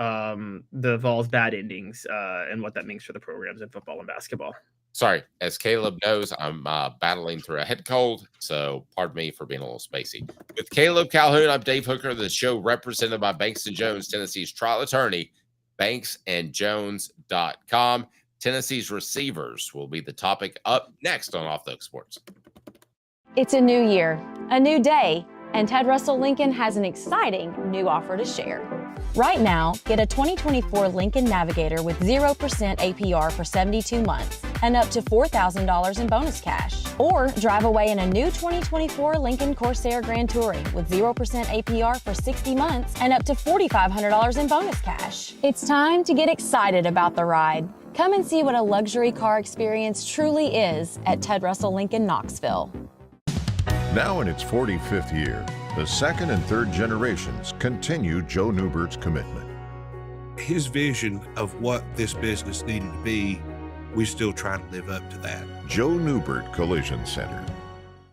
the Vols' bad endings and what that means for the programs in football and basketball. Sorry, as Caleb knows, I'm battling through a head cold, so pardon me for being a little spacey. With Caleb Calhoun, I'm Dave Hooker, the show represented by Banks & Jones, Tennessee's trial attorney, banksandjones.com. Tennessee's receivers will be the topic up next on Off the Hook Sports. It's a new year, a new day, and Ted Russell Lincoln has an exciting new offer to share. Right now, get a 2024 Lincoln Navigator with 0% APR for 72 months and up to $4,000 in bonus cash. Or drive away in a new 2024 Lincoln Corsair Grand Touring with 0% APR for 60 months and up to $4,500 in bonus cash. It's time to get excited about the ride. Come and see what a luxury car experience truly is at Ted Russell Lincoln Knoxville. Now in its 45th year, the second and third generations continue Joe Newbert's commitment. His vision of what this business needed to be, we still try to live up to that. Joe Newbert Collision Center.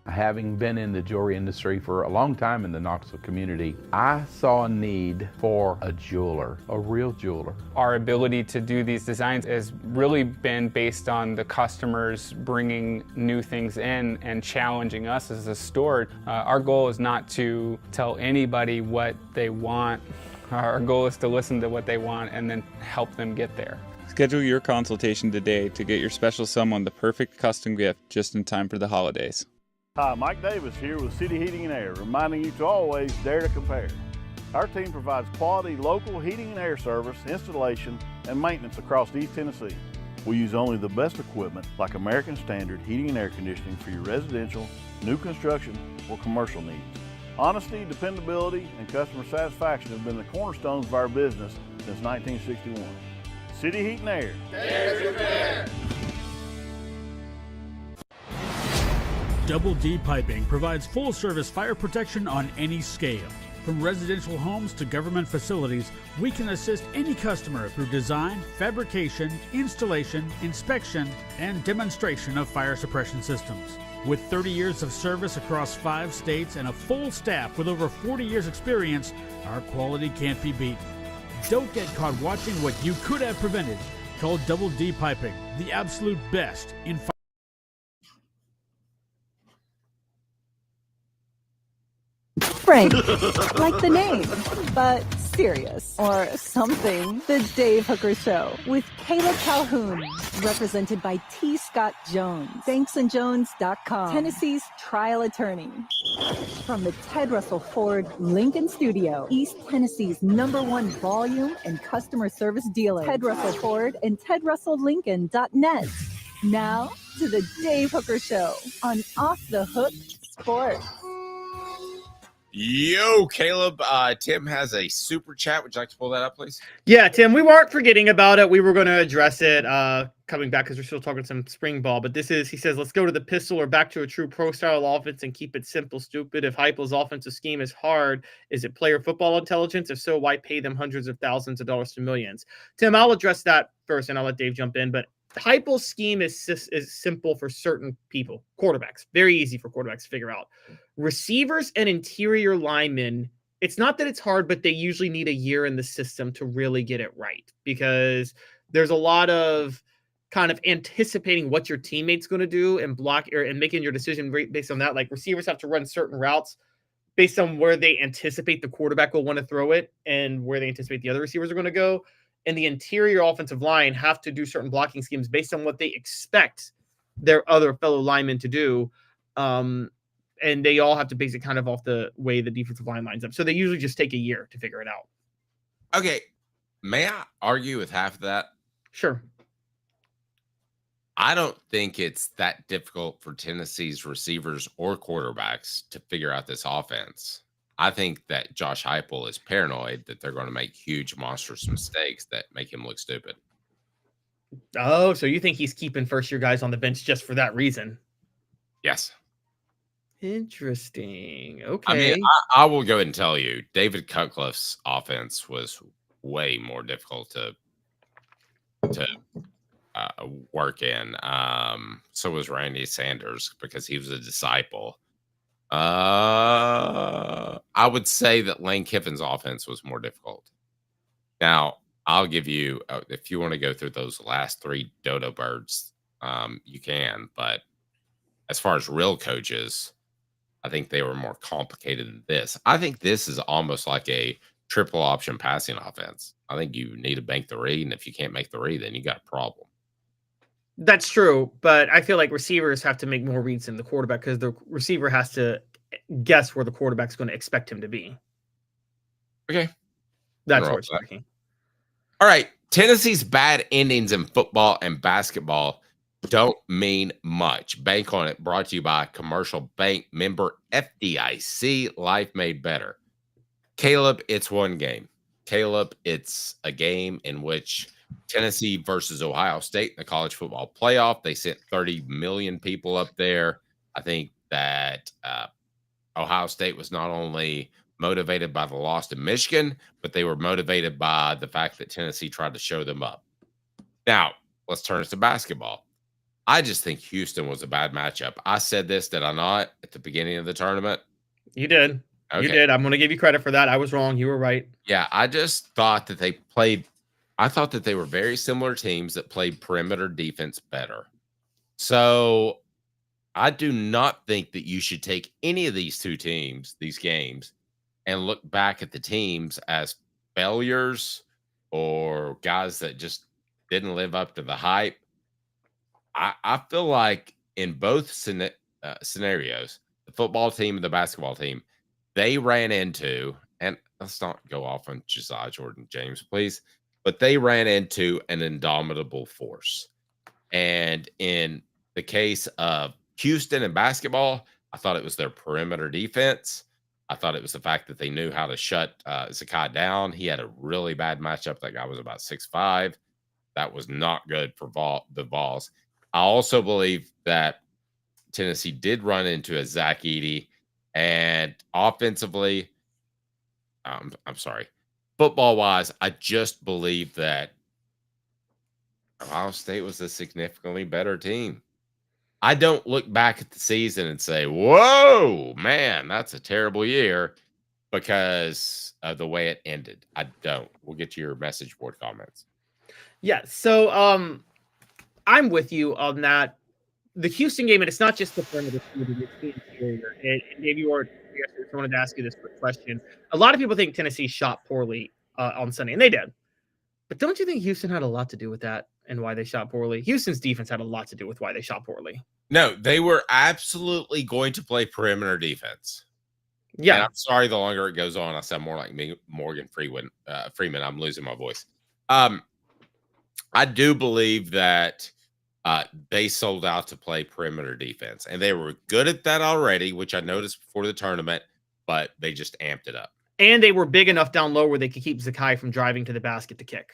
Having been in the jewelry industry for a long time in the Knoxville community, I saw a need for a jeweler, a real jeweler. Our ability to do these designs has really been based on the customers bringing new things in and challenging us as a store. Our goal is not to tell anybody what they want. Our goal is to listen to what they want and then help them get there. Schedule your consultation today to get your special someone the perfect custom gift just in time for the holidays. Hi, Mike Davis here with City Heating and Air, reminding you to always dare to compare. Our team provides quality local heating and air service, installation, and maintenance across East Tennessee. We use only the best equipment like American Standard heating and air conditioning for your residential, new construction, or commercial needs. Honesty, dependability, and customer satisfaction have been the cornerstones of our business since 1961. City Heat and Air. There's your pair. Double D Piping provides full-service fire protection on any scale. From residential homes to government facilities, we can assist any customer through design, fabrication, installation, inspection, and demonstration of fire suppression systems. With 30 years of service across 5 states and a full staff with over 40 years experience, our quality can't be beaten. Don't get caught watching what you could have prevented. Call Double D Piping, the absolute best in fire. Frank, like the name, but serious or something. The Dave Hooker Show with Caleb Calhoun, represented by T. Scott Jones, banksandjones.com, Tennessee's trial attorney. From the Ted Russell Ford Lincoln Studio, East Tennessee's #1 volume and customer service dealer, Ted Russell Ford and TedRussellLincoln.net. Now to the Dave Hooker Show on Off the Hook Sports. Yo, Caleb. Tim has a super chat. Would you like to pull that up, please? Yeah, Tim, we weren't forgetting about it. We were going to address it coming back because we're still talking some spring ball. But he says, let's go to the pistol or back to a true pro-style offense and keep it simple, stupid. If Heupel's offensive scheme is hard, is it player football intelligence? If so, why pay them hundreds of thousands of dollars to millions? Tim, I'll address that first, and I'll let Dave jump in. But Heupel's scheme is simple for certain people. Quarterbacks, very easy for quarterbacks to figure out. Receivers and interior linemen, it's not that it's hard, but they usually need a year in the system to really get it right, because there's a lot of kind of anticipating what your teammate's going to do and and making your decision based on that. Like, receivers have to run certain routes based on where they anticipate the quarterback will want to throw it and where they anticipate the other receivers are going to go. And the interior offensive line have to do certain blocking schemes based on what they expect their other fellow linemen to do. And they all have to base it kind of off the way the defensive line lines up. So they usually just take a year to figure it out. Okay. May I argue with half of that? Sure. I don't think it's that difficult for Tennessee's receivers or quarterbacks to figure out this offense. I think that Josh Heupel is paranoid that they're going to make huge, monstrous mistakes that make him look stupid. Oh, so you think he's keeping first-year guys on the bench just for that reason? Yes. Interesting. Okay. I mean, I will go ahead and tell you, David Cutcliffe's offense was way more difficult to work in. So was Randy Sanders, because he was a disciple. I would say that Lane Kiffin's offense was more difficult. Now, I'll give you, if you want to go through those last 3 dodo birds, you can. But as far as real coaches, I think they were more complicated than this. I think this is almost like a triple option passing offense. I think you need to bank the read, and if you can't make the read, then you got a problem. That's true, but I feel like receivers have to make more reads than the quarterback, because the receiver has to guess where the quarterback's going to expect him to be. Okay. That's where it's working. All right. Tennessee's bad endings in football and basketball don't mean much. Bank on it. Brought to you by Commercial Bank, member FDIC, life made better. Caleb, it's one game. Caleb, it's a game in which Tennessee versus Ohio State in the college football playoff. They sent 30 million people up there. I think that Ohio State was not only motivated by the loss to Michigan, but they were motivated by the fact that Tennessee tried to show them up. Now, let's turn it to basketball. I just think Houston was a bad matchup. I said this, did I not, at the beginning of the tournament? You did. Okay. You did. I'm going to give you credit for that. I was wrong. You were right. Yeah, I just thought that I thought that they were very similar teams that played perimeter defense better. So I do not think that you should take any of these two teams, these games, and look back at the teams as failures or guys that just didn't live up to the hype. I feel like in both scenarios, the football team and the basketball team, they ran into, and let's not go off on Josiah Jordan James, please, but they ran into an indomitable force. And in the case of Houston in basketball, I thought it was their perimeter defense. I thought it was the fact that they knew how to shut Zakai down. He had a really bad matchup. That guy was about 6'5". That was not good for the Vols. I also believe that Tennessee did run into a Zach Edey, and offensively, I'm sorry, football-wise, I just believe that Ohio State was a significantly better team. I don't look back at the season and say, whoa, man, that's a terrible year because of the way it ended. I don't. We'll get to your message board comments. Yeah, so I'm with you on that. The Houston game, and it's not just the perimeter, it's the interior. And maybe I wanted to ask you this quick question. A lot of people think Tennessee shot poorly on Sunday, and they did. But don't you think Houston had a lot to do with that and why they shot poorly? Houston's defense had a lot to do with why they shot poorly. No, they were absolutely going to play perimeter defense. Yeah. And I'm sorry, the longer it goes on, I sound more like me, Morgan Freeman. I'm losing my voice. I do believe that they sold out to play perimeter defense, and they were good at that already, which I noticed before the tournament, but they just amped it up. And they were big enough down low where they could keep Zakai from driving to the basket to kick.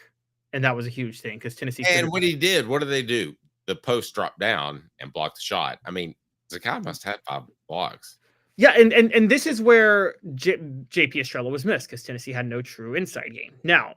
And that was a huge thing because Tennessee. And when he did, what did they do? The post dropped down and blocked the shot. I mean, Zakai must have 5 blocks. Yeah, and this is where J.P. Estrella was missed because Tennessee had no true inside game. Now,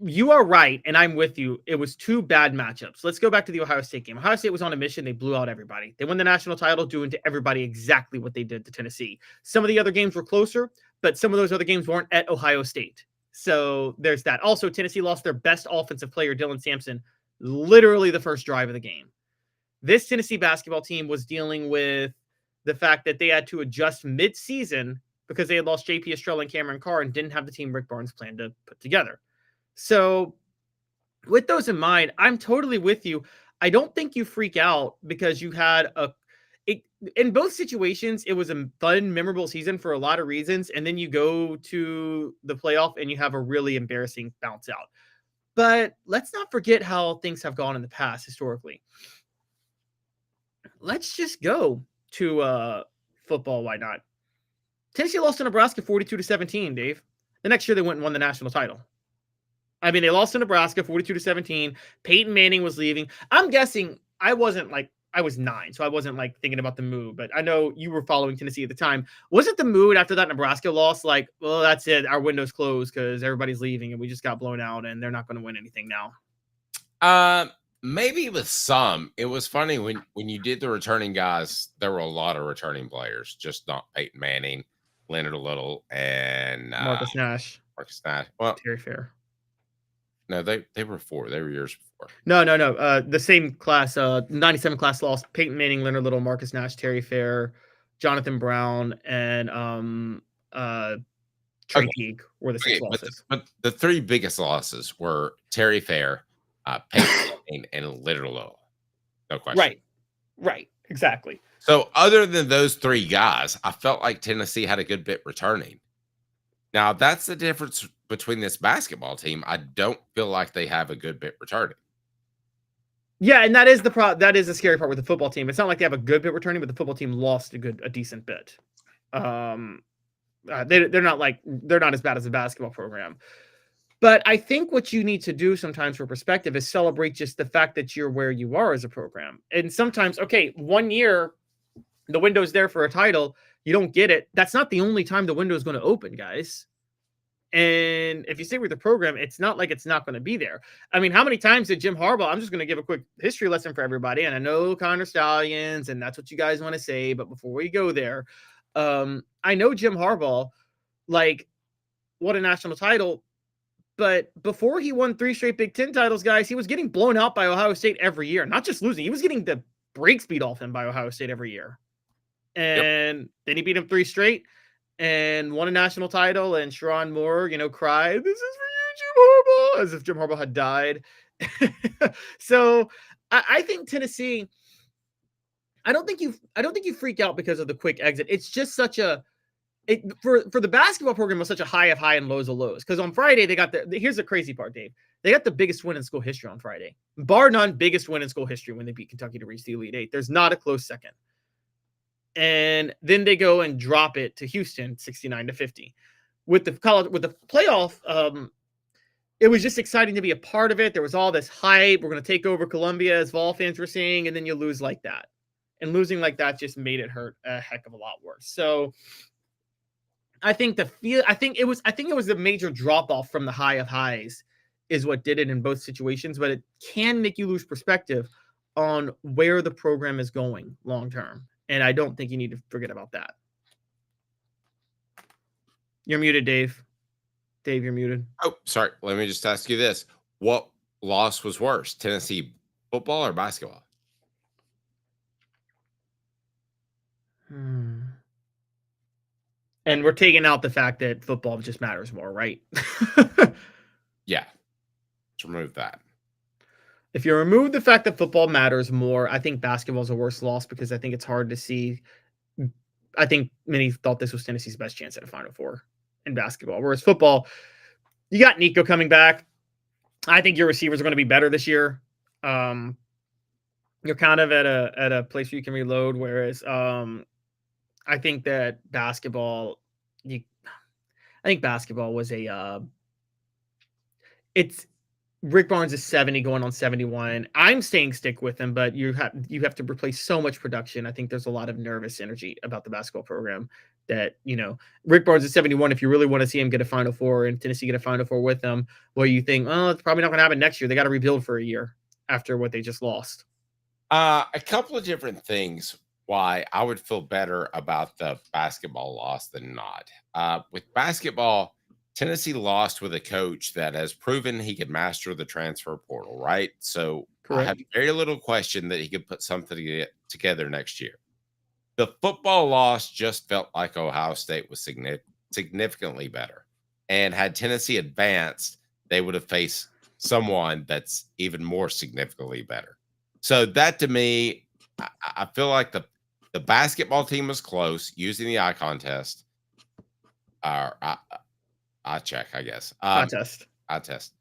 you are right, and I'm with you. It was 2 bad matchups. Let's go back to the Ohio State game. Ohio State was on a mission. They blew out everybody. They won the national title, doing to everybody exactly what they did to Tennessee. Some of the other games were closer, but some of those other games weren't at Ohio State. So there's that. Also, Tennessee lost their best offensive player, Dylan Sampson, literally the first drive of the game. This Tennessee basketball team was dealing with the fact that they had to adjust mid-season because they had lost J.P. Estrella and Cameron Carr and didn't have the team Rick Barnes planned to put together. So with those in mind, I'm totally with you. I don't think you freak out because you had in both situations, it was a fun, memorable season for a lot of reasons. And then you go to the playoff and you have a really embarrassing bounce out. But let's not forget how things have gone in the past historically. Let's just go to football. Why not? Tennessee lost to Nebraska 42-17, Dave. The next year they went and won the national title. I mean, they lost to Nebraska 42-17. Peyton Manning was leaving. I'm guessing I was 9, so I wasn't like thinking about the mood, but I know you were following Tennessee at the time. Was it the mood after that Nebraska loss? Like, well, that's it. Our window's closed because everybody's leaving and we just got blown out and they're not going to win anything now. Maybe with some. It was funny when you did the returning guys, there were a lot of returning players, just not Peyton Manning, Leonard Little, and Marcus Nash. Well, Terry Fair. No, they were 4. They were years before. No. The same class, 97 class lost. Peyton Manning, Leonard Little, Marcus Nash, Terry Fair, Jonathan Brown, and Trey Teague were the 6 losses. But the 3 biggest losses were Terry Fair, Peyton Manning, and Leonard Little. No question. Right. Exactly. So other than those 3 guys, I felt like Tennessee had a good bit returning. Now, that's the difference between this basketball team. I don't feel like they have a good bit returning. Yeah, and that is that is the scary part with the football team. It's not like they have a good bit returning, but the football team lost a decent bit. They're not as bad as the basketball program. But I think what you need to do sometimes for perspective is celebrate just the fact that you're where you are as a program. And sometimes, okay, 1 year, the window's there for a title. You don't get it. That's not the only time the window is going to open, guys. And if you stay with the program, it's not like it's not going to be there. I mean, how many times did Jim Harbaugh, I'm just going to give a quick history lesson for everybody. And I know Connor Stallions, and that's what you guys want to say. But before we go there, I know Jim Harbaugh, won a national title. But before he won 3 straight Big Ten titles, guys, he was getting blown out by Ohio State every year. Not just losing. He was getting the brakes beat off him by Ohio State every year. And then he beat him 3 straight and won a national title. And Sharon Moore, cried, "This is for you, Jim Harbaugh," as if Jim Harbaugh had died. So I think Tennessee, I don't think you freak out because of the quick exit. It's just such for the basketball program was such a high of high and lows of lows. Because on Friday they got here's the crazy part, Dave. They got the biggest win in school history on Friday. Bar none, biggest win in school history when they beat Kentucky to reach the Elite Eight. There's not a close second. And then they go and drop it to Houston, 69-50. With the playoff, it was just exciting to be a part of it. There was all this hype. We're going to take over Columbia, as Vol fans were saying, and then you lose like that. And losing like that just made it hurt a heck of a lot worse. So I think it was the major drop off from the high of highs is what did it in both situations, but it can make you lose perspective on where the program is going long term. And I don't think you need to forget about that. You're muted, Dave. Dave, you're muted. Oh, sorry. Let me just ask you this. What loss was worse, Tennessee football or basketball? And we're taking out the fact that football just matters more, right? Yeah. Let's remove that. If you remove the fact that football matters more, I think basketball is a worse loss because I think it's hard to see. I think many thought this was Tennessee's best chance at a Final Four in basketball. Whereas football, you got Nico coming back. I think your receivers are going to be better this year. You're kind of at a place where you can reload. Whereas I think that basketball, I think basketball was it's Rick Barnes is 70 going on 71. I'm staying stick with him, but you have to replace so much production. I think there's a lot of nervous energy about the basketball program that, Rick Barnes is 71. If you really want to see him get a Final Four and Tennessee get a Final Four with them, well, you think, oh, it's probably not going to happen next year. They got to rebuild for a year after what they just lost. A couple of different things why I would feel better about the basketball loss than not. With basketball, Tennessee lost with a coach that has proven he could master the transfer portal, right? So correct. I have very little question that he could put something together next year. The football loss just felt like Ohio State was significantly better. And had Tennessee advanced, they would have faced someone that's even more significantly better. So that to me, I feel like the basketball team was close using the eye contest. I check, I guess. Eye test.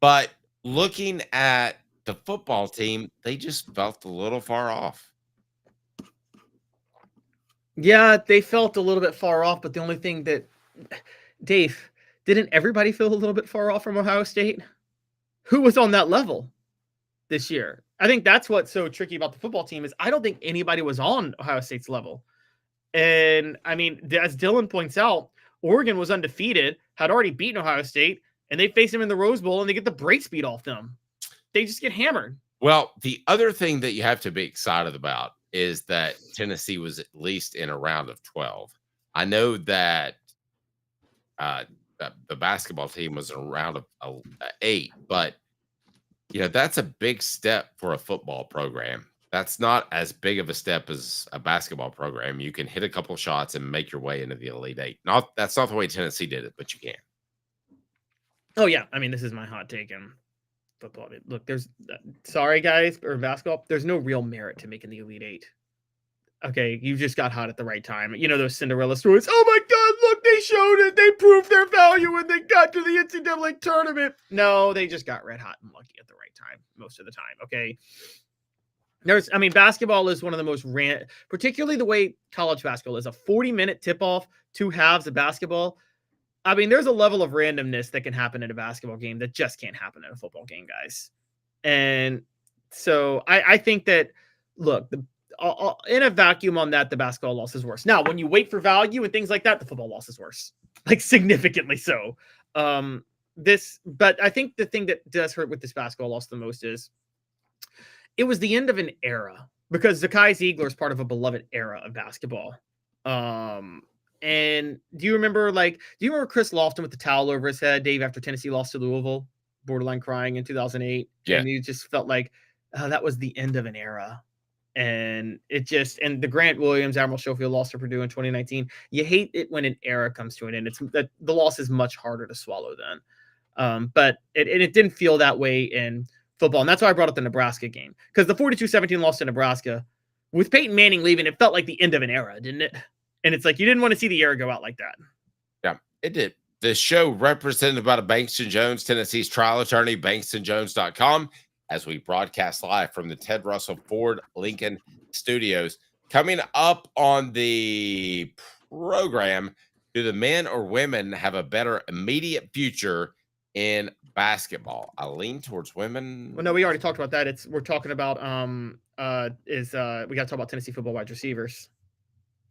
But looking at the football team, they just felt a little far off. Yeah, they felt a little bit far off, but the only thing that, Dave, didn't everybody feel a little bit far off from Ohio State? Who was on that level this year? I think that's what's so tricky about the football team is I don't think anybody was on Ohio State's level. And, I mean, as Dylan points out, Oregon was undefeated, had already beaten Ohio State, and they face them in the Rose Bowl, and they get the brakes beat off them. They just get hammered. Well, the other thing that you have to be excited about is that Tennessee was at least in a round of 12. I know that the basketball team was in a round of 8, but that's a big step for a football program. That's not as big of a step as a basketball program. You can hit a couple shots and make your way into the Elite Eight. That's not the way Tennessee did it, but you can. Oh, yeah. I mean, this is my hot take in football. Look, sorry, guys, or basketball, there's no real merit to making the Elite Eight. Okay, you just got hot at the right time. Those Cinderella stories. Oh, my God, look, they showed it. They proved their value when they got to the NCAA tournament. No, they just got red hot and lucky at the right time most of the time, okay? Basketball is one of the most particularly the way college basketball is a 40-minute tip-off, 2 halves of basketball. There's a level of randomness that can happen in a basketball game that just can't happen in a football game, guys. And so I think that, look, in a vacuum on that, the basketball loss is worse. Now, when you wait for value and things like that, the football loss is worse, like significantly so. But I think the thing that does hurt with this basketball loss the most is it was the end of an era because Zakai Ziegler is part of a beloved era of basketball. And do you remember Chris Lofton with the towel over his head, Dave, after Tennessee lost to Louisville, borderline crying in 2008? Yeah. And you just felt like that was the end of an era. And the Grant Williams, Admiral Schofield lost to Purdue in 2019. You hate it when an era comes to an end. The loss is much harder to swallow then. But it didn't feel that way in football. And that's why I brought up the Nebraska game. Because the 42-17 loss to Nebraska, with Peyton Manning leaving, it felt like the end of an era, didn't it? And it's like you didn't want to see the era go out like that. Yeah, it did. The show represented by the Banks & Jones, Tennessee's trial attorney, banksandjones.com, as we broadcast live from the Ted Russell Ford Lincoln Studios. Coming up on the program, do the men or women have a better immediate future in basketball? I lean towards women. Well, no, we already talked about that. We're talking about we got to talk about Tennessee football wide receivers.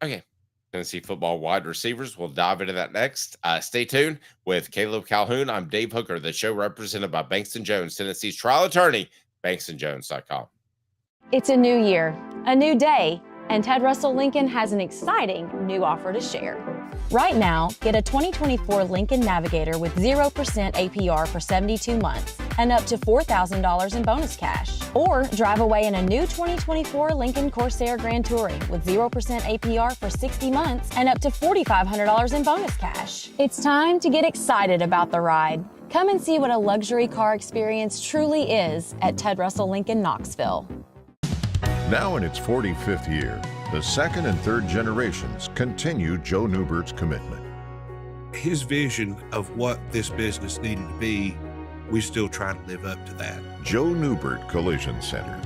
Okay. Tennessee football wide receivers. We'll dive into that next. Stay tuned with Caleb Calhoun. I'm Dave Hooker, the show represented by Banks & Jones, Tennessee's trial attorney, banksandjones.com. It's a new year, a new day, and Ted Russell Lincoln has an exciting new offer to share. Right now, get a 2024 Lincoln Navigator with 0% APR for 72 months and up to $4,000 in bonus cash. Or drive away in a new 2024 Lincoln Corsair Grand Touring with 0% APR for 60 months and up to $4,500 in bonus cash. It's time to get excited about the ride. Come and see what a luxury car experience truly is at Ted Russell Lincoln Knoxville. Now in its 45th year, the second and third generations continue Joe Newbert's commitment. His vision of what this business needed to be, we still try to live up to that. Joe Newbert Collision Center.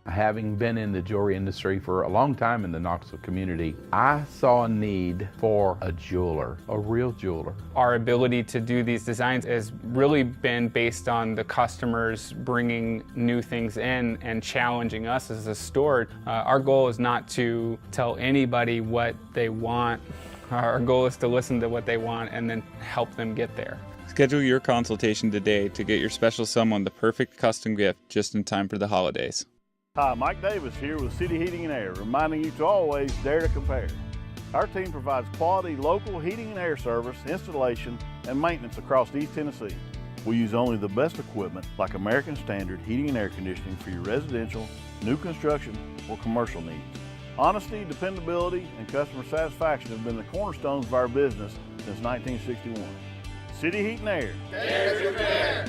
Having been in the jewelry industry for a long time in the Knoxville community, I saw a need for a jeweler, a real jeweler. Our ability to do these designs has really been based on the customers bringing new things in and challenging us as a store. Our goal is not to tell anybody what they want. Our goal is to listen to what they want and then help them get there. Schedule your consultation today to get your special someone the perfect custom gift just in time for the holidays. Hi, Mike Davis here with City Heating and Air, reminding you to always dare to compare. Our team provides quality local heating and air service, installation, and maintenance across East Tennessee. We use only the best equipment like American Standard heating and air conditioning for your residential, new construction, or commercial needs. Honesty, dependability, and customer satisfaction have been the cornerstones of our business since 1961. City Heat and Air. Dare to compare.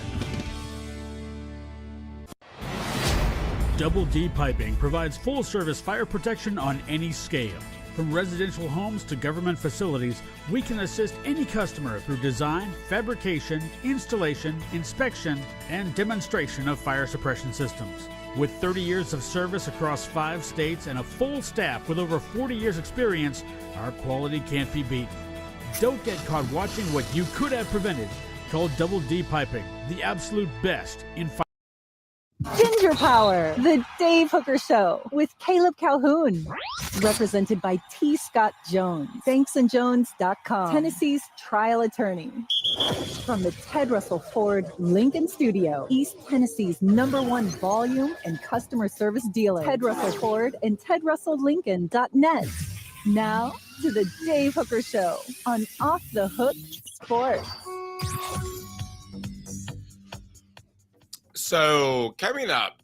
Double D Piping provides full-service fire protection on any scale. From residential homes to government facilities, we can assist any customer through design, fabrication, installation, inspection, and demonstration of fire suppression systems. With 30 years of service across 5 states and a full staff with over 40 years experience, our quality can't be beaten. Don't get caught watching what you could have prevented. Call Double D Piping, the absolute best in fire. Ginger Power, the Dave Hooker Show with Caleb Calhoun. Represented by T. Scott Jones, banksandjones.com, Tennessee's trial attorney. From the Ted Russell Ford Lincoln Studio, East Tennessee's #1 volume and customer service dealer, Ted Russell Ford and TedRussellLincoln.net. Now to the Dave Hooker Show on Off the Hook Sports. So coming up,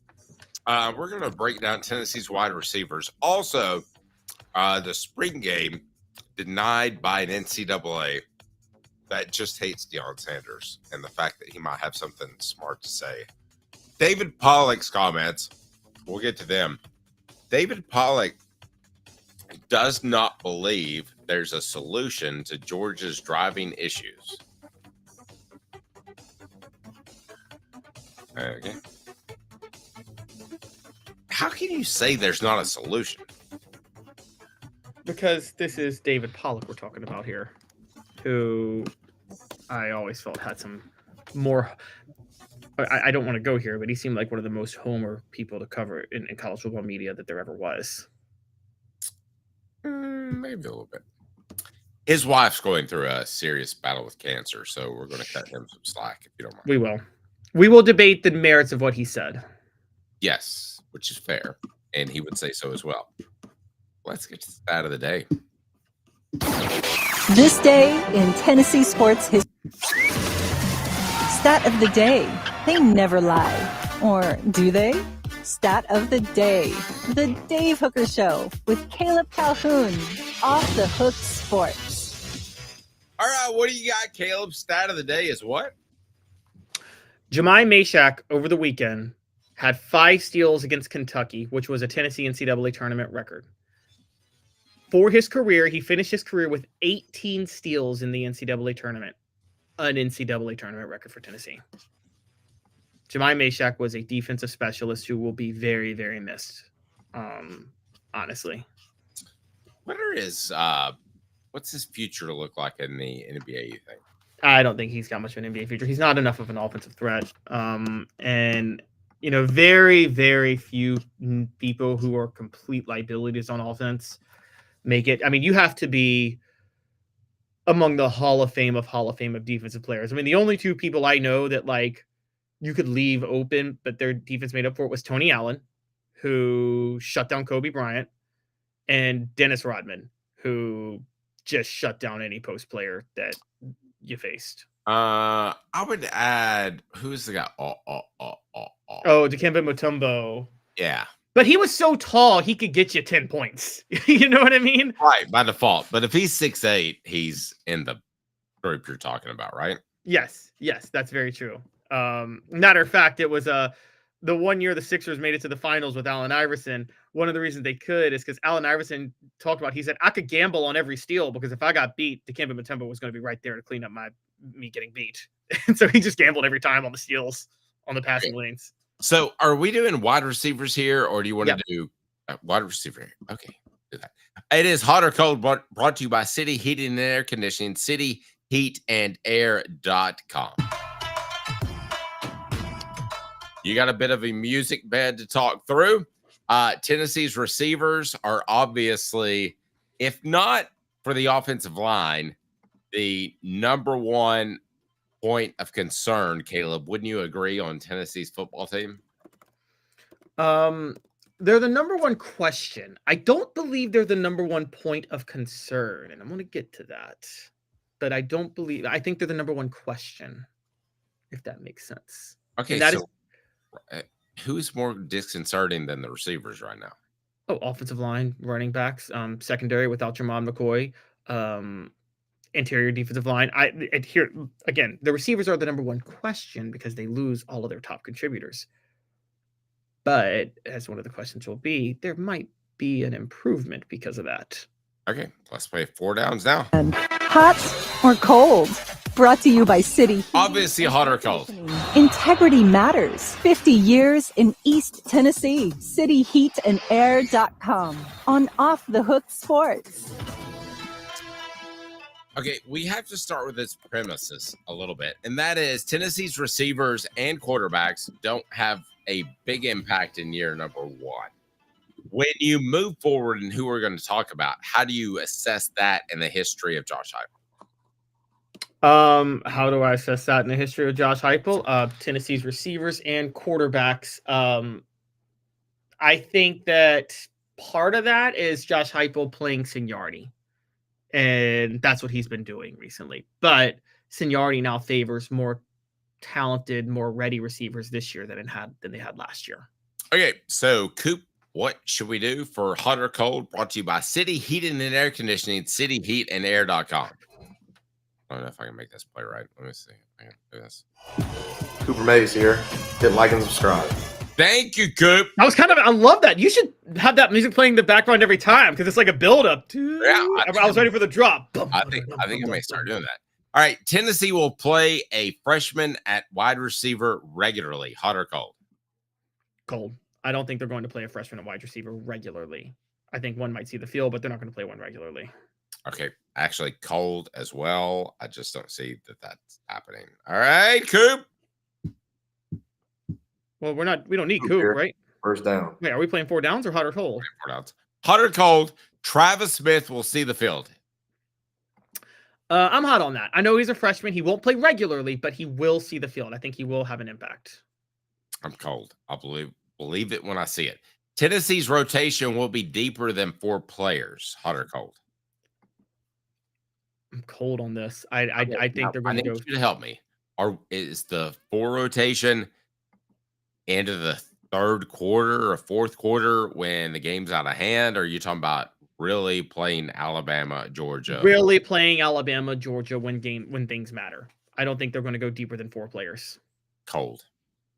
we're going to break down Tennessee's wide receivers. Also, the spring game denied by an NCAA that just hates Deion Sanders and the fact that he might have something smart to say. David Pollack's comments, we'll get to them. David Pollack does not believe there's a solution to Georgia's driving issues. Okay. How can you say there's not a solution? Because this is David Pollack we're talking about here, who I always felt had some more. I don't want to go here, but he seemed like one of the most homer people to cover in college football media that there ever was. Maybe a little bit. His wife's going through a serious battle with cancer, so we're going to cut him some slack if you don't mind. We will. We will debate the merits of what he said. Yes, which is fair, and he would say so as well. Let's get to the stat of the day. This day in Tennessee sports history. Stat of the day. They never lie. Or do they? Stat of the day. The Dave Hooker Show with Caleb Calhoun. Off the Hook Sports. All right, what do you got, Caleb? Stat of the day is what? Jemai Mashak over the weekend had 5 steals against Kentucky, which was a Tennessee NCAA tournament record. For his career, he finished his career with 18 steals in the NCAA tournament. an NCAA tournament record for Tennessee. Jemai Mashak was a defensive specialist who will be very, very missed. Honestly. What's his future look like in the NBA, you think? I don't think he's got much of an NBA future. He's not enough of an offensive threat. And very, very few people who are complete liabilities on offense make it. I mean, you have to be among the Hall of Fame of defensive players. I mean, the only two people I know that like you could leave open, but their defense made up for it was Tony Allen, who shut down Kobe Bryant, and Dennis Rodman, who just shut down any post player that you faced. I would add, who's the guy? Dikembe Mutombo. Yeah. But he was so tall, he could get you 10 points. You know what I mean? Right, by default. But if he's 6'8", he's in the group you're talking about, right? Yes, that's very true. Matter of fact, it was the 1 year the Sixers made it to the finals with Allen Iverson. One of the reasons they could is because Allen Iverson talked about, he said, I could gamble on every steal because if I got beat, Dikembe Mutombo was going to be right there to clean up me getting beat. And so he just gambled every time on the steals, on the passing lanes. So are we doing wide receivers here, or do you want to do wide receiver? Okay, do that. It is Hot or Cold, brought to you by City Heating and Air Conditioning, cityheatandair.com. You got a bit of a music bed to talk through. Tennessee's receivers are obviously, if not for the offensive line, the number one point of concern. Caleb, wouldn't you agree on Tennessee's football team? They're the number one question. I don't believe they're the number one point of concern, and I'm going to get to that. But I think they're the number one question, if that makes sense. Okay, who's more disconcerting than the receivers right now? Offensive line, running backs, secondary without Jermon McCoy, interior defensive line. And here again, the receivers are the number one question because they lose all of their top contributors. But as one of the questions will be, there might be an improvement because of that. Okay, let's play 4 downs now. Hot or cold? Brought to you by City. Obviously, hot or cold. Integrity matters. 50 years in East Tennessee. Cityheatandair.com. On Off the Hook Sports. Okay, we have to start with this premises a little bit, and that is Tennessee's receivers and quarterbacks don't have a big impact in year number 1. When you move forward and who we're going to talk about, how do you assess that in the history of Josh Heupel? How do I assess that in the history of Josh Heupel? Tennessee's receivers and quarterbacks. I think that part of that is Josh Heupel playing seniority. And that's what he's been doing recently. But seniority now favors more talented, more ready receivers this year than they had last year. Okay, so Coop, what should we do for hot or cold? Brought to you by City Heating and Air Conditioning, cityheatandair.com. I don't know if I can make this play right. Let me see. I can do this. Cooper Mays here. Hit like and subscribe. Thank you, Coop. I love that. You should have that music playing in the background every time because it's like a build-up. Yeah, I was ready for the drop. I think I may start doing that. All right, Tennessee will play a freshman at wide receiver regularly. Hot or cold? Cold. I don't think they're going to play a freshman at wide receiver regularly. I think one might see the field, but they're not going to play one regularly. Okay, actually cold as well. I just don't see that that's happening. All right, Coop. Well, we don't need Coop, right? First down. Wait, are we playing 4 downs or hot or cold? 4 downs. Hot or cold, Travis Smith will see the field. I'm hot on that. I know he's a freshman. He won't play regularly, but he will see the field. I think he will have an impact. I'm cold. I'll believe it when I see it. Tennessee's rotation will be deeper than 4 players. Hot or cold? I'm cold on this. I think they're going to go. I need you to help me. Is the 4 rotation into the 3rd quarter or 4th quarter when the game's out of hand? Or are you talking about really playing Alabama, Georgia? Really playing Alabama, Georgia when things matter. I don't think they're going to go deeper than 4 players. Cold.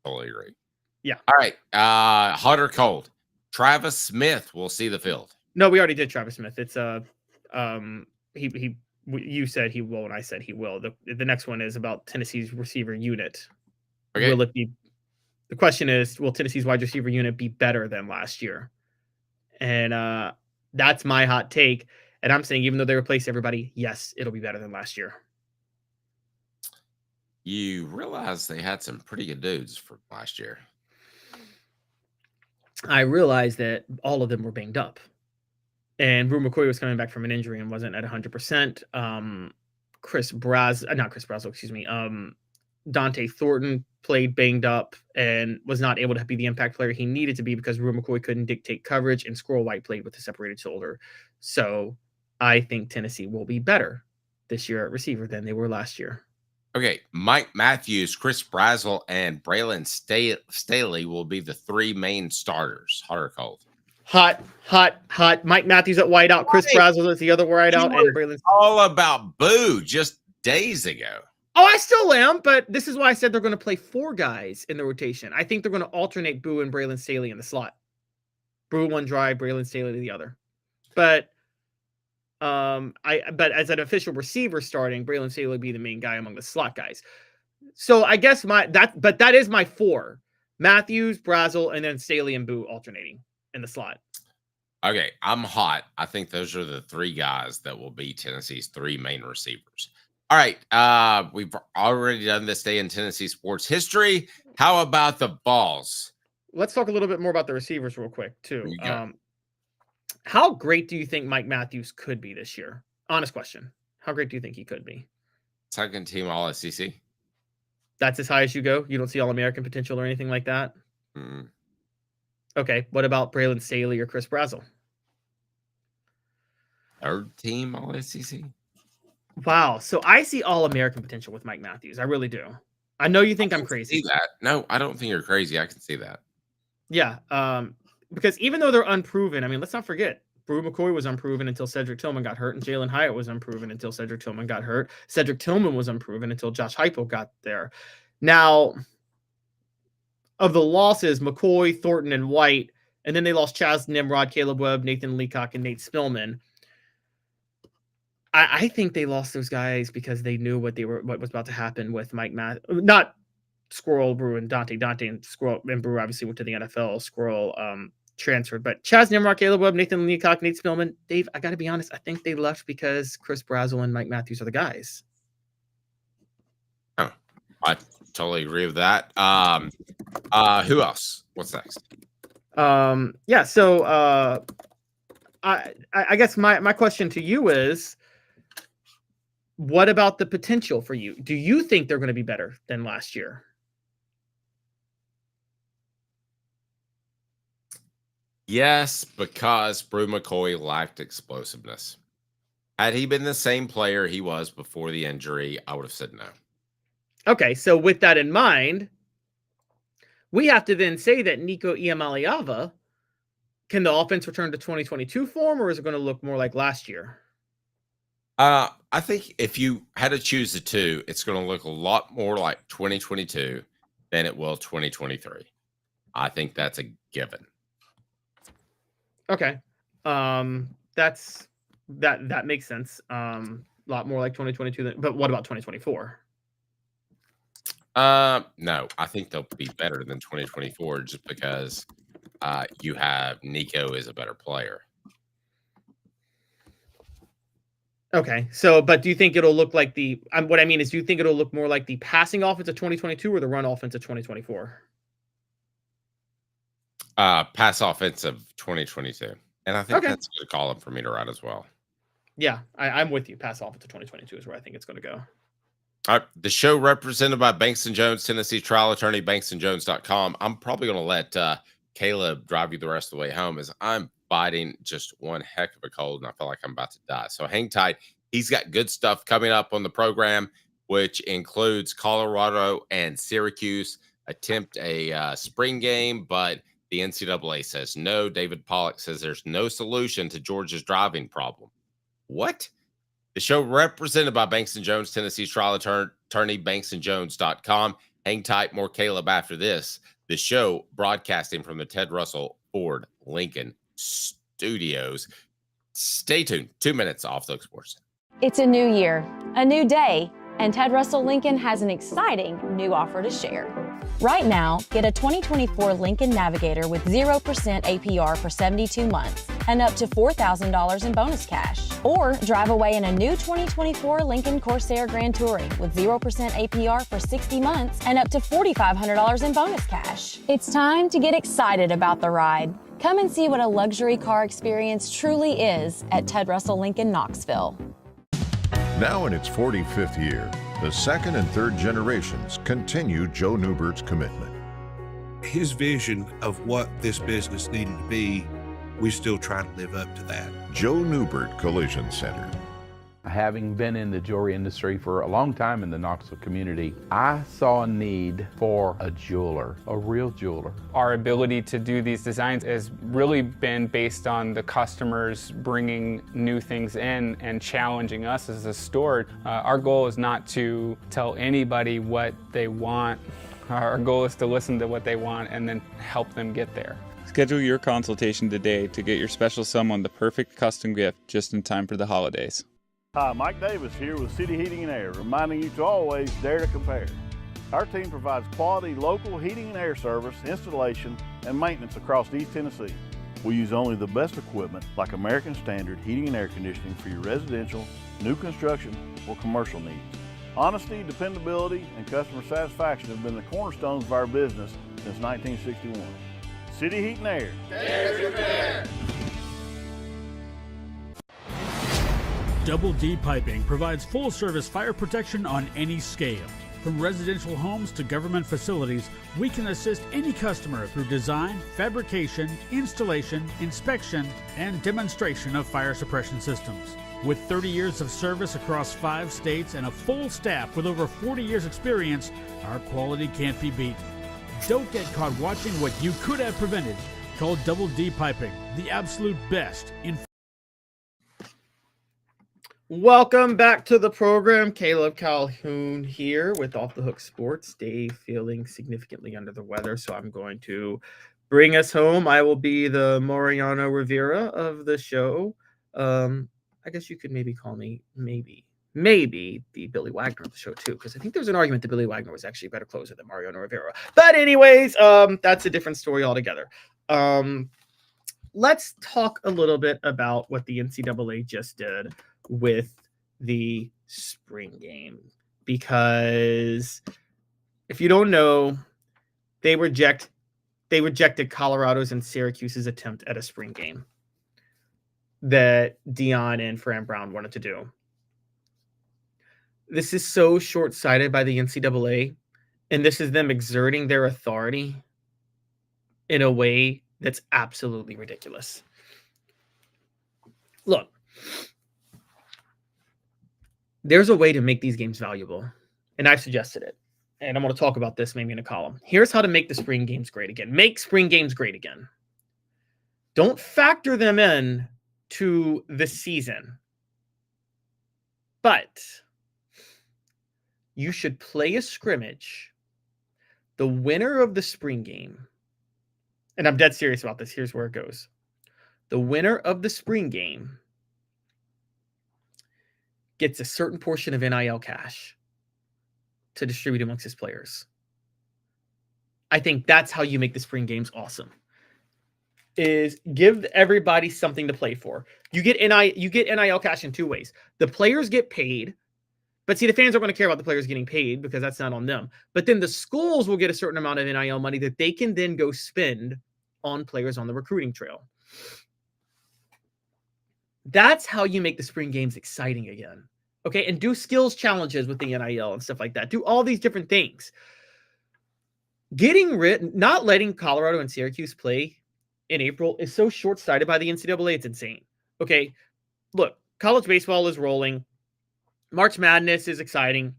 Totally agree. Yeah. All right. Hot or cold? Travis Smith will see the field. No, we already did Travis Smith. It's You said he will, and I said he will. The next one is about Tennessee's receiver unit. Okay. Will it be? The question is, will Tennessee's wide receiver unit be better than last year? And that's my hot take. And I'm saying, even though they replaced everybody, yes, it'll be better than last year. You realize they had some pretty good dudes for last year. I realized that all of them were banged up. And Brew McCoy was coming back from an injury and wasn't at 100%. Dante Thornton played banged up and was not able to be the impact player he needed to be because Brew McCoy couldn't dictate coverage, and Squirrel White played with a separated shoulder. So I think Tennessee will be better this year at receiver than they were last year. Okay, Mike Matthews, Chris Brazel, and Braylon Staley will be the three main starters. Hot or cold? Hot. Mike Matthews at wideout. Chris Brazel is the other wideout. And Braylon. All about Boo just days ago. Oh, I still am, but this is why I said they're going to play 4 guys in the rotation. I think they're going to alternate Boo and Braylon Staley in the slot. Boo one drive, Braylon Staley the other. But as an official receiver starting, Braylon Staley would be the main guy among the slot guys. So I guess that is my 4: Matthews, Brazel, and then Staley and Boo alternating in the slot. Okay, I'm hot. I think those are the 3 guys that will be Tennessee's 3 main receivers. All right, we've already done this day in Tennessee sports history. How about the Vols? Let's talk a little bit more about the receivers real quick, too. How great do you think Mike Matthews could be this year? Honest question. How great do you think he could be? Second team All-SEC. That's as high as you go? You don't see All-American potential or anything like that? Mm. Okay, what about Braylon Staley or Chris Brazel? Third team All-SEC. Wow. So I see All-American potential with Mike Matthews. I really do. I know you think I'm crazy. See that? No, I don't think you're crazy. I can see that. Yeah. Because even though they're unproven, I mean, let's not forget, Brew McCoy was unproven until Cedric Tillman got hurt, and Jalen Hyatt was unproven until Cedric Tillman got hurt. Cedric Tillman was unproven until Josh Heupel got there. Now, of the losses, McCoy, Thornton, and White, and then they lost Chaz Nimrod, Caleb Webb, Nathan Leacock, and Nate Spillman. I think they lost those guys because they knew what was about to happen with Mike not Squirrel, Brew, and Dante. Dante and Squirrel and Brew obviously went to the NFL. Squirrel transferred, but Chaz Nimrod, Caleb Webb, Nathan Leacock, Nate Spillman. Dave, I got to be honest. I think they left because Chris Brazel and Mike Matthews are the guys. Oh, I totally agree with that. Who else? What's next? Yeah. So I guess my question to you is, what about the potential for you? Do you think they're going to be better than last year? Yes, because Brew McCoy lacked explosiveness. Had he been the same player he was before the injury, I would have said no. Okay, so with that in mind, we have to then say that Nico Iamaleava, can the offense return to 2022 form, or is it going to look more like last year? I think if you had to choose the two, it's going to look a lot more like 2022 than it will 2023. I think that's a given. Okay. That makes sense. A lot more like 2022 but what about 2024? No, I think they'll be better than 2024 just because you have Nico is a better player. Okay. So, but do you think it'll look like what I mean is, do you think it'll look more like the passing offense of 2022 or the run offense of 2024? Pass offense of 2022. And I think that's a good call up for me to write as well. Yeah, I'm with you. Pass offense of 2022 is where I think it's going to go. All right. The show represented by Banks & Jones, Tennessee trial attorney, banksandjones.com. I'm probably going to let Caleb drive you the rest of the way home as I'm fighting just one heck of a cold and I feel like I'm about to die. So hang tight. He's got good stuff coming up on the program, which includes Colorado and Syracuse attempt a spring game, but the NCAA says no. David Pollack says there's no solution to Georgia's driving problem. What? The show represented by Banks & Jones, Tennessee's trial attorney, banksandjones.com. Hang tight. More Caleb after this. The show broadcasting from the Ted Russell Ford Lincoln Studios. Stay tuned. 2 minutes off Look Sports. It's a new year, a new day, and Ted Russell Lincoln has an exciting new offer to share. Right now, get a 2024 Lincoln Navigator with 0% APR for 72 months and up to $4,000 in bonus cash. Or drive away in a new 2024 Lincoln Corsair Grand Touring with 0% APR for 60 months and up to $4,500 in bonus cash. It's time to get excited about the ride. Come and see what a luxury car experience truly is at Ted Russell Lincoln Knoxville. Now in its 45th year, the second and third generations continue Joe Newbert's commitment. His vision of what this business needed to be, we still try to live up to that. Joe Newbert Collision Center. Having been in the jewelry industry for a long time in the Knoxville community, I saw a need for a jeweler, a real jeweler. Our ability to do these designs has really been based on the customers bringing new things in and challenging us as a store. Our goal is not to tell anybody what they want. Our goal is to listen to what they want and then help them get there. Schedule your consultation today to get your special someone the perfect custom gift just in time for the holidays. Hi, Mike Davis here with City Heating and Air, reminding you to always dare to compare. Our team provides quality local heating and air service, installation, and maintenance across East Tennessee. We use only the best equipment like American Standard heating and air conditioning for your residential, new construction, or commercial needs. Honesty, dependability, and customer satisfaction have been the cornerstones of our business since 1961. City Heat and Air. Dare to compare. Double D Piping provides full-service fire protection on any scale. From residential homes to government facilities, we can assist any customer through design, fabrication, installation, inspection, and demonstration of fire suppression systems. With 30 years of service across 5 states and a full staff with over 40 years experience, our quality can't be beat. Don't get caught watching what you could have prevented. Call Double D Piping, the absolute best in. Welcome back to the program. Calhoun here with Off the Hook Sports. Dave feeling significantly under the weather, so I'm going to bring us home. I will be the Mariano Rivera of the show. I guess you could maybe call me maybe the Billy Wagner of the show too, because I think there's an argument that Billy Wagner was actually a better closer than Mariano Rivera. But anyways, that's a different story altogether. Let's talk a little bit about what the NCAA just did with the spring game, because if you don't know, they rejected Colorado's and Syracuse's attempt at a spring game that Dion and Fran Brown wanted to do. This is so short-sighted by the NCAA, and this is them exerting their authority in a way that's absolutely ridiculous. Look, there's a way to make these games valuable, and I've suggested it, and I'm going to talk about this maybe in a column. Here's how to make the spring games great again. Make spring games great again. Don't factor them in to the season, but you should play a scrimmage. The winner of the spring game, and I'm dead serious about this, here's where it goes. The winner of the spring game gets a certain portion of NIL cash to distribute amongst his players. I think that's how you make the spring games awesome. Is give everybody something to play for. You get NIL cash in 2 ways. The players get paid, but see, the fans aren't going to care about the players getting paid because that's not on them. But then the schools will get a certain amount of NIL money that they can then go spend on players on the recruiting trail. That's how you make the spring games exciting again. Okay, and do skills challenges with the NIL and stuff like that. Do all these different things. Not letting Colorado and Syracuse play in April is so short-sighted by the NCAA, it's insane. Okay, look, college baseball is rolling. March Madness is exciting.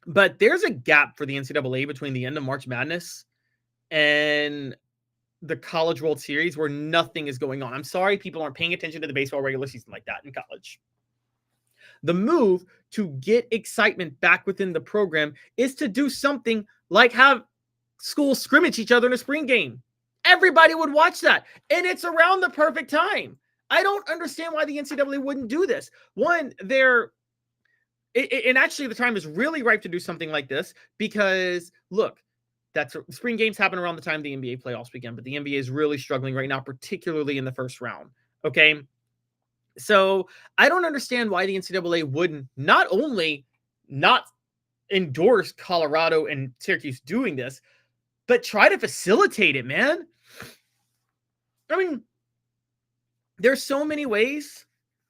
But there's a gap for the NCAA between the end of March Madness and the College World Series where nothing is going on. I'm sorry people aren't paying attention to the baseball regular season like that in college. The move to get excitement back within the program is to do something like have schools scrimmage each other in a spring game. Everybody would watch that. And it's around the perfect time. I don't understand why the NCAA wouldn't do this. One, and actually the time is really ripe to do something like this because, look, spring games happen around the time the NBA playoffs begin, but the NBA is really struggling right now, particularly in the first round. Okay. So I don't understand why the NCAA wouldn't not only not endorse Colorado and Syracuse doing this, but try to facilitate it, man. I mean, there's so many ways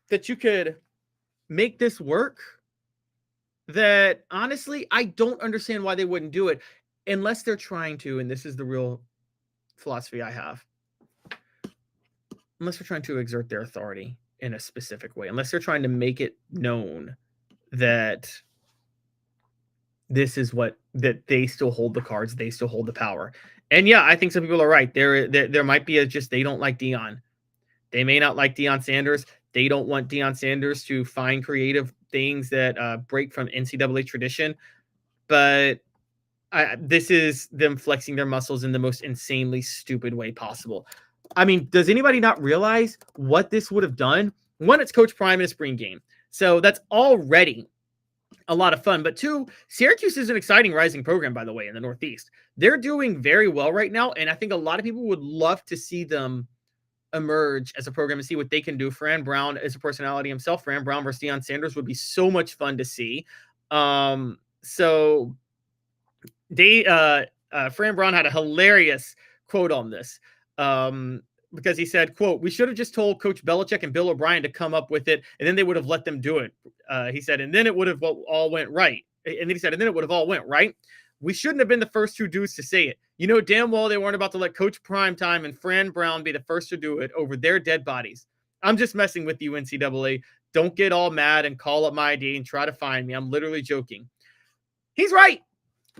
that you could make this work that honestly, I don't understand why they wouldn't do it unless they're trying to, and this is the real philosophy I have, unless they're trying to exert their authority in a specific way, unless they're trying to make it known that this is that they still hold the cards, they still hold the power. And yeah, I think some people are right. There might be they don't like Deion. They may not like Deion Sanders. They don't want Deion Sanders to find creative things that break from NCAA tradition. But this is them flexing their muscles in the most insanely stupid way possible. I mean, does anybody not realize what this would have done? One, it's Coach Prime in a spring game. So that's already a lot of fun. But two, Syracuse is an exciting rising program, by the way, in the Northeast. They're doing very well right now. And I think a lot of people would love to see them emerge as a program and see what they can do. Fran Brown is a personality himself. Fran Brown versus Deion Sanders would be so much fun to see. So Fran Brown had a hilarious quote on this because he said, quote, "We should have just told Coach Belichick and Bill O'Brien to come up with it, and then they would have let them do it." He said, and then it would have all went right. And then he said, and then it would have all went right. "We shouldn't have been the first two dudes to say it. You know damn well they weren't about to let Coach Primetime and Fran Brown be the first to do it over their dead bodies. I'm just messing with you, NCAA. Don't get all mad and call up my ID and try to find me. I'm literally joking." He's right.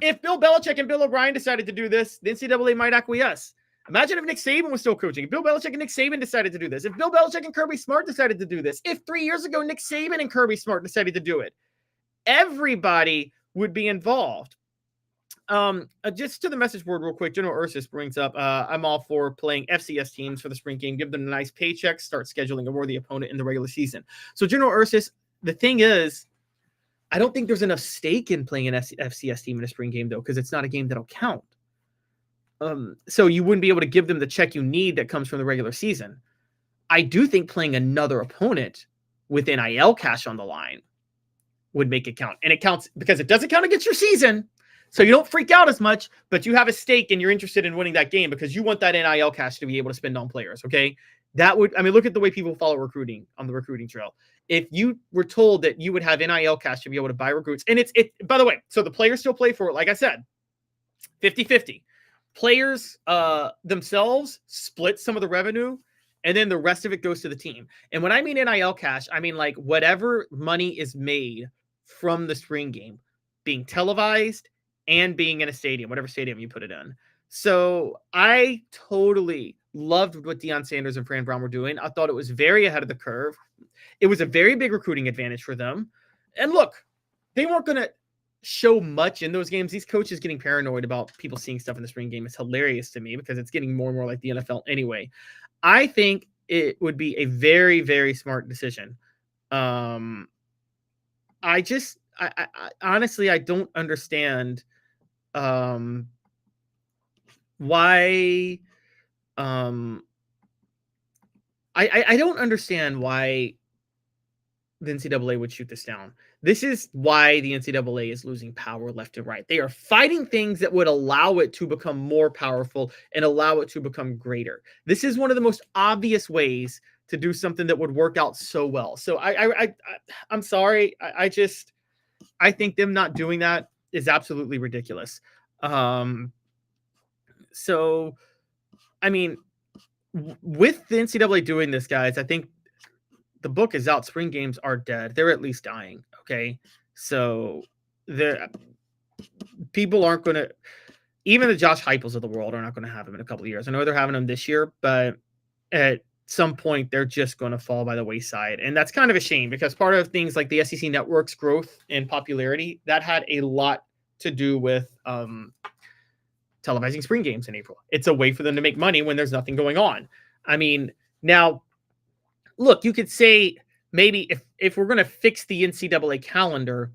If Bill Belichick and Bill O'Brien decided to do this, the NCAA might acquiesce. Imagine if Nick Saban was still coaching. If Bill Belichick and Nick Saban decided to do this. If Bill Belichick and Kirby Smart decided to do this. If 3 years ago Nick Saban and Kirby Smart decided to do it. Everybody would be involved. Just to the message board real quick, General Ursus brings up, I'm all for playing FCS teams for the spring game. Give them a nice paycheck. Start scheduling a worthy opponent in the regular season. So General Ursus, the thing is, I don't think there's enough stake in playing an FCS team in a spring game, though, because it's not a game that'll count. So you wouldn't be able to give them the check you need that comes from the regular season. I do think playing another opponent with NIL cash on the line would make it count. And it counts because it doesn't count against your season. So you don't freak out as much, but you have a stake and you're interested in winning that game because you want that NIL cash to be able to spend on players. Okay. Look at the way people follow recruiting on the recruiting trail. If you were told that you would have NIL cash to be able to buy recruits, and by the way, so the players still play for it, like I said, 50-50. Players themselves split some of the revenue, and then the rest of it goes to the team. And when I mean NIL cash, I mean like whatever money is made from the spring game being televised and being in a stadium, whatever stadium you put it in. So I totally loved what Deion Sanders and Fran Brown were doing. I thought it was very ahead of the curve. It was a very big recruiting advantage for them. And look, they weren't going to show much in those games. These coaches getting paranoid about people seeing stuff in the spring game is hilarious to me because it's getting more and more like the NFL anyway. I think it would be a very, very smart decision. I honestly, I don't understand why. I don't understand why the NCAA would shoot this down. This is why the NCAA is losing power left and right. They are fighting things that would allow it to become more powerful and allow it to become greater. This is one of the most obvious ways to do something that would work out so well. So I'm sorry. I think them not doing that is absolutely ridiculous. So, I mean, with the NCAA doing this, guys, I think the book is out. Spring games are dead. They're at least dying. Okay. So people aren't going to, even the Josh Heupels of the world are not going to have them in a couple of years. I know they're having them this year, but at some point they're just going to fall by the wayside. And that's kind of a shame because part of things like the SEC network's growth and popularity, that had a lot to do with televising spring games in April. It's a way for them to make money when there's nothing going on. I mean, now look, you could say maybe if we're going to fix the NCAA calendar,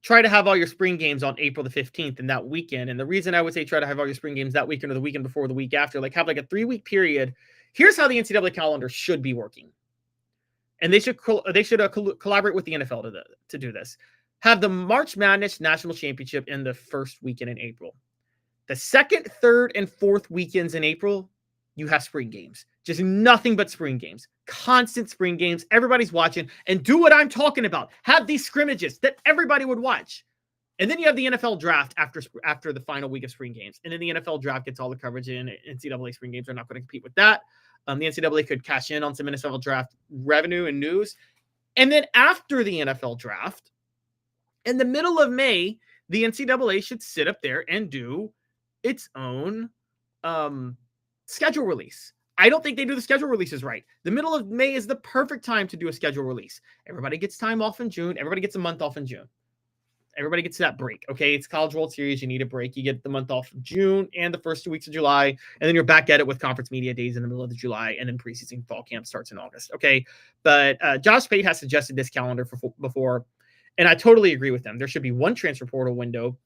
try to have all your spring games on April the 15th and that weekend. And the reason I would say try to have all your spring games that weekend or the weekend before, the week after, like have like a 3-week period. Here's how the NCAA calendar should be working. And they should collaborate with the NFL to do this. Have the March Madness National Championship in the first weekend in April. The second, third, and fourth weekends in April, you have spring games. Just nothing but spring games. Constant spring games. Everybody's watching. And do what I'm talking about. Have these scrimmages that everybody would watch. And then you have the NFL draft after the final week of spring games. And then the NFL draft gets all the coverage in. NCAA spring games are not going to compete with that. The NCAA could cash in on some NFL draft revenue and news. And then after the NFL draft, in the middle of May, the NCAA should sit up there and do its own schedule release. I don't think they do the schedule releases right. The middle of May is the perfect time to do a schedule release. Everybody gets time off in June. Everybody gets a month off in June. Everybody gets that break. Okay, it's College World Series. You need a break. You get the month off of June and the first 2 weeks of July, and then you're back at it with conference media days in the middle of July, and then preseason fall camp starts in August. Okay, but Josh Pate has suggested this calendar before, and I totally agree with them. There should be one transfer portal window,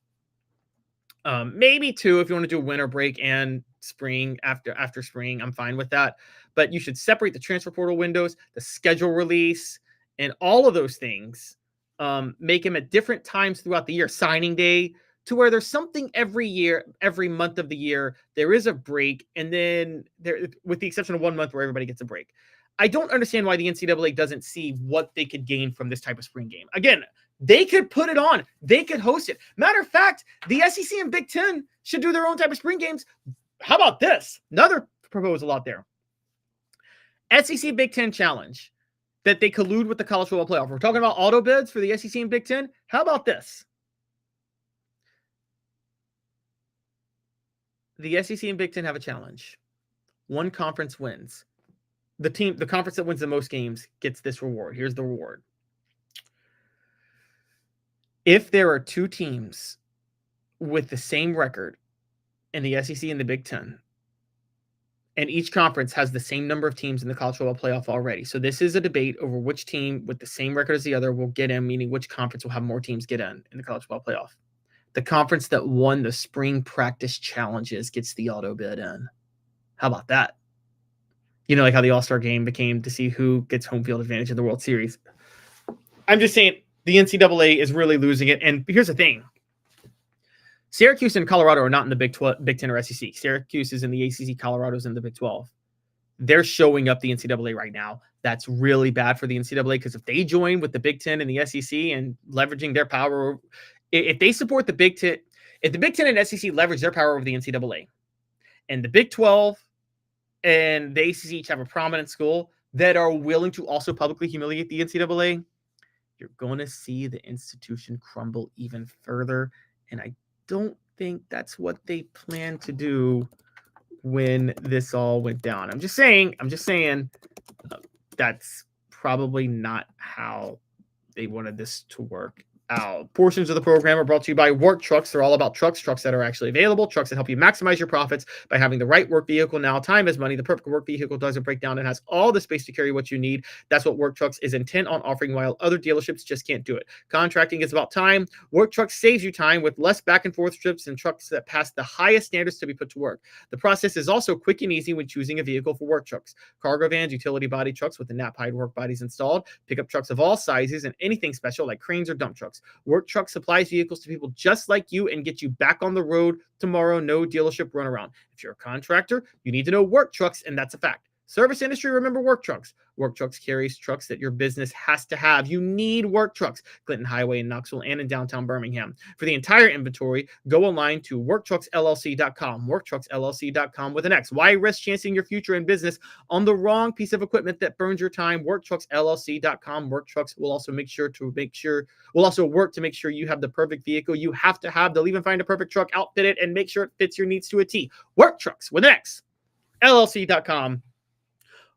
maybe two if you want to do a winter break and spring after spring. I'm fine with that, but you should separate the transfer portal windows, the schedule release, and all of those things. Make them at different times throughout the year, signing day, to where there's something every year, every month of the year, there is a break. And then there, with the exception of 1 month where everybody gets a break. I don't understand why the NCAA doesn't see what they could gain from this type of spring game. Again, they could put it on. They could host it. Matter of fact, the SEC and Big Ten should do their own type of spring games. How about this? Another proposal out there. SEC Big Ten challenge. That they collude with the college football playoff. We're talking about auto bids for the SEC and Big Ten. How about this? The SEC and Big Ten have a challenge. One conference wins. The conference that wins the most games gets this reward. Here's the reward. If there are two teams with the same record in the SEC and the Big Ten, and each conference has the same number of teams in the college football playoff already. So this is a debate over which team with the same record as the other will get in, meaning which conference will have more teams get in the college football playoff. The conference that won the spring practice challenges gets the auto bid in. How about that? You know, like how the All-Star game became to see who gets home field advantage in the World Series. I'm just saying the NCAA is really losing it. And here's the thing. Syracuse and Colorado are not in the Big 10 or SEC. Syracuse is in the ACC. Colorado's in the Big 12. They're showing up the NCAA right now. That's really bad for the NCAA because if they join with the Big 10 and the SEC and leveraging their power, if they support the Big 10, if the Big 10 and SEC leverage their power over the NCAA, and the Big 12 and the ACC each have a prominent school that are willing to also publicly humiliate the NCAA, you're going to see the institution crumble even further. And I don't think that's what they plan to do when this all went down. I'm just saying that's probably not how they wanted this to work out. Portions of the program are brought to you by Work Trucks. They're all about trucks that are actually available, trucks that help you maximize your profits by having the right work vehicle. Now, time is money. The perfect work vehicle doesn't break down and has all the space to carry what you need. That's what Work Trucks is intent on offering, while other dealerships just can't do it. Contracting is about time. Work Trucks saves you time with less back and forth trips and trucks that pass the highest standards to be put to work. The process is also quick and easy when choosing a vehicle for Work Trucks. Cargo vans, utility body trucks with the nap hide work bodies installed, pickup trucks of all sizes, and anything special like cranes or dump trucks. Work Trucks supplies vehicles to people just like you and get you back on the road tomorrow. No dealership runaround. If you're a contractor, you need to know Work Trucks, and that's a fact. Service industry, remember Work Trucks. Work Trucks carries trucks that your business has to have. You need Work Trucks. Clinton Highway in Knoxville and in downtown Birmingham. For the entire inventory, go online to worktrucksllc.com. Worktrucksllc.com with an X. Why risk chancing your future in business on the wrong piece of equipment that burns your time? Worktrucksllc.com. Work Trucks will also work to make sure you have the perfect vehicle you have to have. They'll even find a perfect truck, outfit it, and make sure it fits your needs to a T. Work Trucks with an X. LLC.com.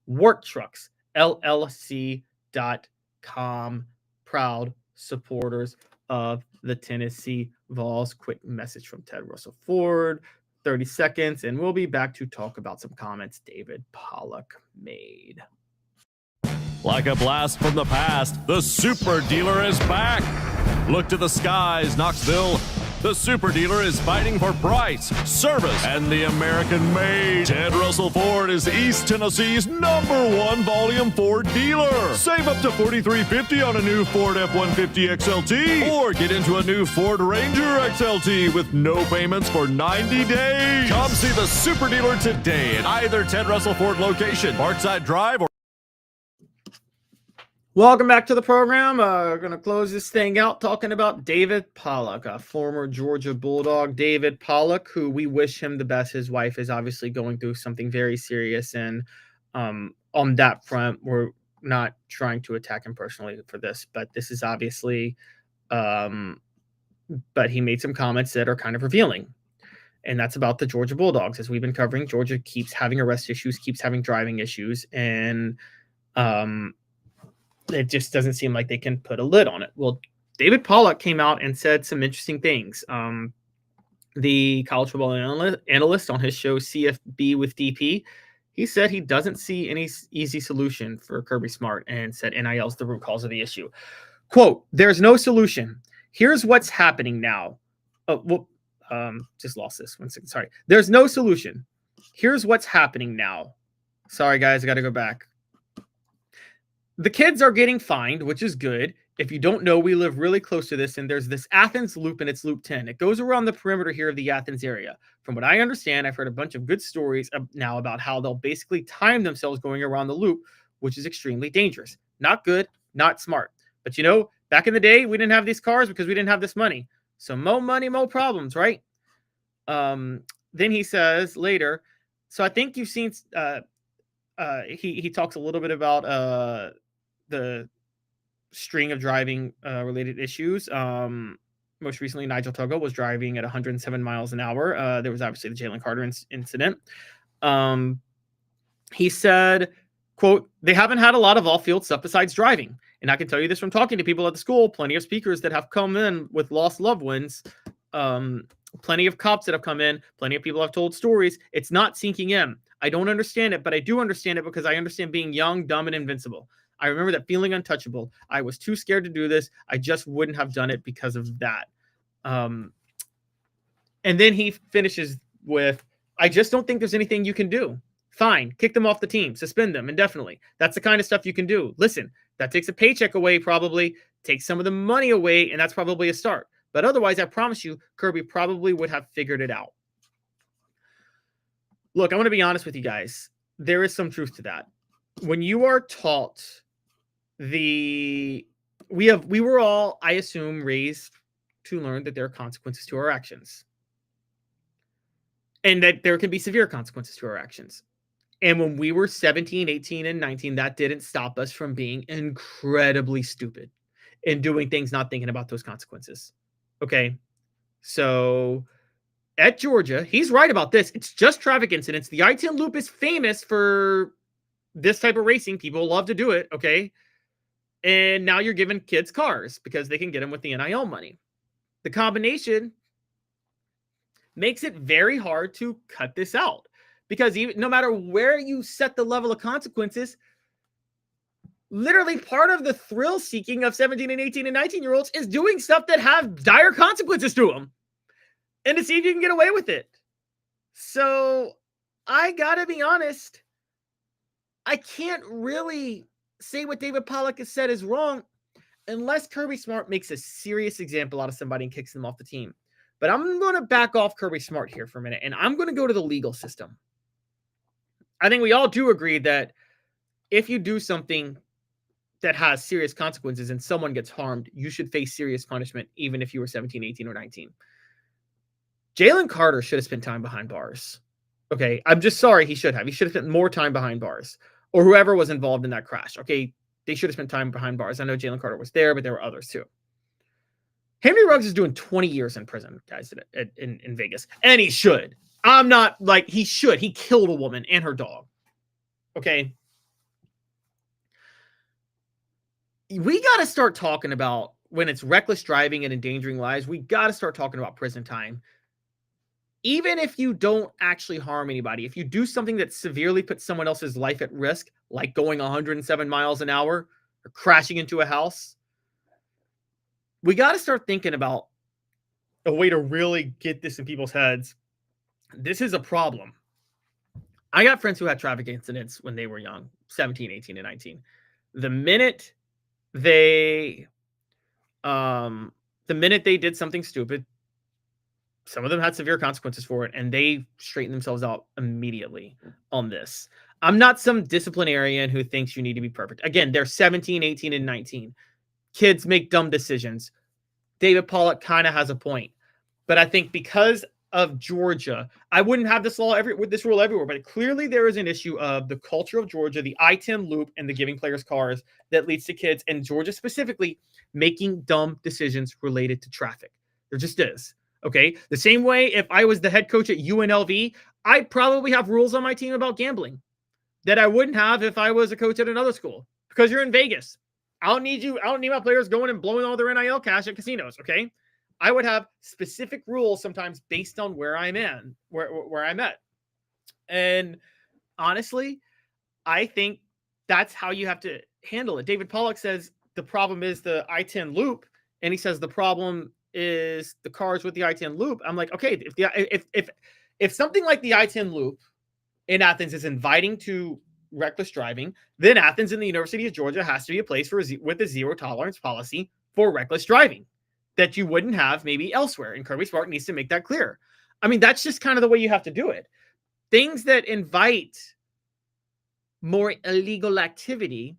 WorkTrucksLLC.com. Proud supporters of the Tennessee Vols. Quick message from Ted Russell Ford, 30 seconds, and we'll be back to talk about some comments David Pollack made. Like a blast from the past, the Super Dealer is back. Look to the skies, Knoxville. The Super Dealer is fighting for price, service, and the American made. Ted Russell Ford is East Tennessee's #1 volume Ford dealer. Save up to $4,350 on a new Ford F-150 XLT, or get into a new Ford Ranger XLT with no payments for 90 days. Come see the Super Dealer today at either Ted Russell Ford location, Parkside Drive, or Welcome back to the program. We're going to close this thing out talking about David Pollack, a former Georgia Bulldog. David Pollack, who we wish him the best. His wife is obviously going through something very serious, and on that front, we're not trying to attack him personally for this, but this is obviously, but he made some comments that are kind of revealing, and that's about the Georgia Bulldogs. As we've been covering, Georgia keeps having arrest issues, keeps having driving issues, and it just doesn't seem like they can put a lid on it. Well, David Pollack came out and said some interesting things. The college football analyst on his show CFB with DP, he said he doesn't see any easy solution for Kirby Smart and said NIL is the root cause of the issue. Quote, "There's no solution. Here's what's happening now." Just lost this 1 second. Sorry. "There's no solution. Here's what's happening now." Sorry, guys. I got to go back. "The kids are getting fined, which is good. If you don't know, we live really close to this, and there's this Athens loop, and it's Loop 10. It goes around the perimeter here of the Athens area. From what I understand, I've heard a bunch of good stories now about how they'll basically time themselves going around the loop, which is extremely dangerous. Not good, not smart. But, you know, back in the day, we didn't have these cars because we didn't have this money. So mo money, mo problems, right?" Then he says later, so I think you've seen, he talks a little bit about the string of driving related issues. Most recently, Nigel Togo was driving at 107 miles an hour. There was obviously the Jalen Carter incident. He said, quote, "They haven't had a lot of off-field stuff besides driving. And I can tell you this from talking to people at the school, plenty of speakers that have come in with lost loved ones, plenty of cops that have come in, plenty of people have told stories. It's not sinking in. I don't understand it, but I do understand it because I understand being young, dumb, and invincible. I remember that feeling untouchable. I was too scared to do this. I just wouldn't have done it because of that." And then he finishes with, "I just don't think there's anything you can do. Fine, kick them off the team, suspend them indefinitely. That's the kind of stuff you can do. Listen, that takes a paycheck away, probably takes some of the money away, and that's probably a start. But otherwise, I promise you, Kirby probably would have figured it out." Look, I want to be honest with you guys. There is some truth to that. When you are taught we were all, I assume, raised to learn that there are consequences to our actions, and that there can be severe consequences to our actions. And when we were 17, 18, and 19, that didn't stop us from being incredibly stupid and doing things not thinking about those consequences. Okay? So at Georgia, he's right about this. It's just traffic incidents. The I-10 loop is famous for this type of racing. People love to do it, okay? And now you're giving kids cars because they can get them with the NIL money. The combination makes it very hard to cut this out because even no matter where you set the level of consequences, literally part of the thrill seeking of 17 and 18 and 19-year-olds is doing stuff that have dire consequences to them and to see if you can get away with it. So I gotta be honest, I can't really say what David Pollack has said is wrong unless Kirby Smart makes a serious example out of somebody and kicks them off the team. But I'm going to back off Kirby Smart here for a minute, and I'm going to go to the legal system. I think we all do agree that if you do something that has serious consequences and someone gets harmed, you should face serious punishment, even if you were 17, 18, or 19. Jalen Carter should have spent time behind bars. Okay, I'm just sorry he should have. He should have spent more time behind bars. Or whoever was involved in that crash. Okay, they should have spent time behind bars. I know Jalen Carter was there, but there were others too. Henry Ruggs is doing 20 years in prison, guys, in Vegas. And he should. I'm not like, he should. He killed a woman and her dog. Okay? We got to start talking about, when it's reckless driving and endangering lives, we got to start talking about prison time. Even if you don't actually harm anybody, if you do something that severely puts someone else's life at risk, like going 107 miles an hour or crashing into a house. We got to start thinking about a way to really get this in people's heads. This is a problem. I got friends who had traffic incidents when they were young, 17, 18, and 19. The minute they did something stupid, some of them had severe consequences for it, and they straightened themselves out immediately on this. I'm not some disciplinarian who thinks you need to be perfect. Again, they're 17, 18, and 19. Kids make dumb decisions. David Pollack kind of has a point. But I think because of Georgia, I wouldn't have this rule everywhere, but clearly there is an issue of the culture of Georgia, the I-10 loop, and the giving players cars that leads to kids, and Georgia specifically, making dumb decisions related to traffic. There just is. Okay. The same way, if I was the head coach at UNLV, I'd probably have rules on my team about gambling that I wouldn't have if I was a coach at another school, because you're in Vegas. I don't need my players going and blowing all their NIL cash at casinos. Okay. I would have specific rules sometimes based on where I'm at. And honestly, I think that's how you have to handle it. David Pollack says the problem is the I-10 loop, and he says the problem is the cars with the I-10 loop. I'm like, okay, if something like the I-10 loop in Athens is inviting to reckless driving, then Athens and the University of Georgia has to be a place with a zero tolerance policy for reckless driving that you wouldn't have maybe elsewhere. And Kirby Smart needs to make that clear. I mean, that's just kind of the way you have to do it. Things that invite more illegal activity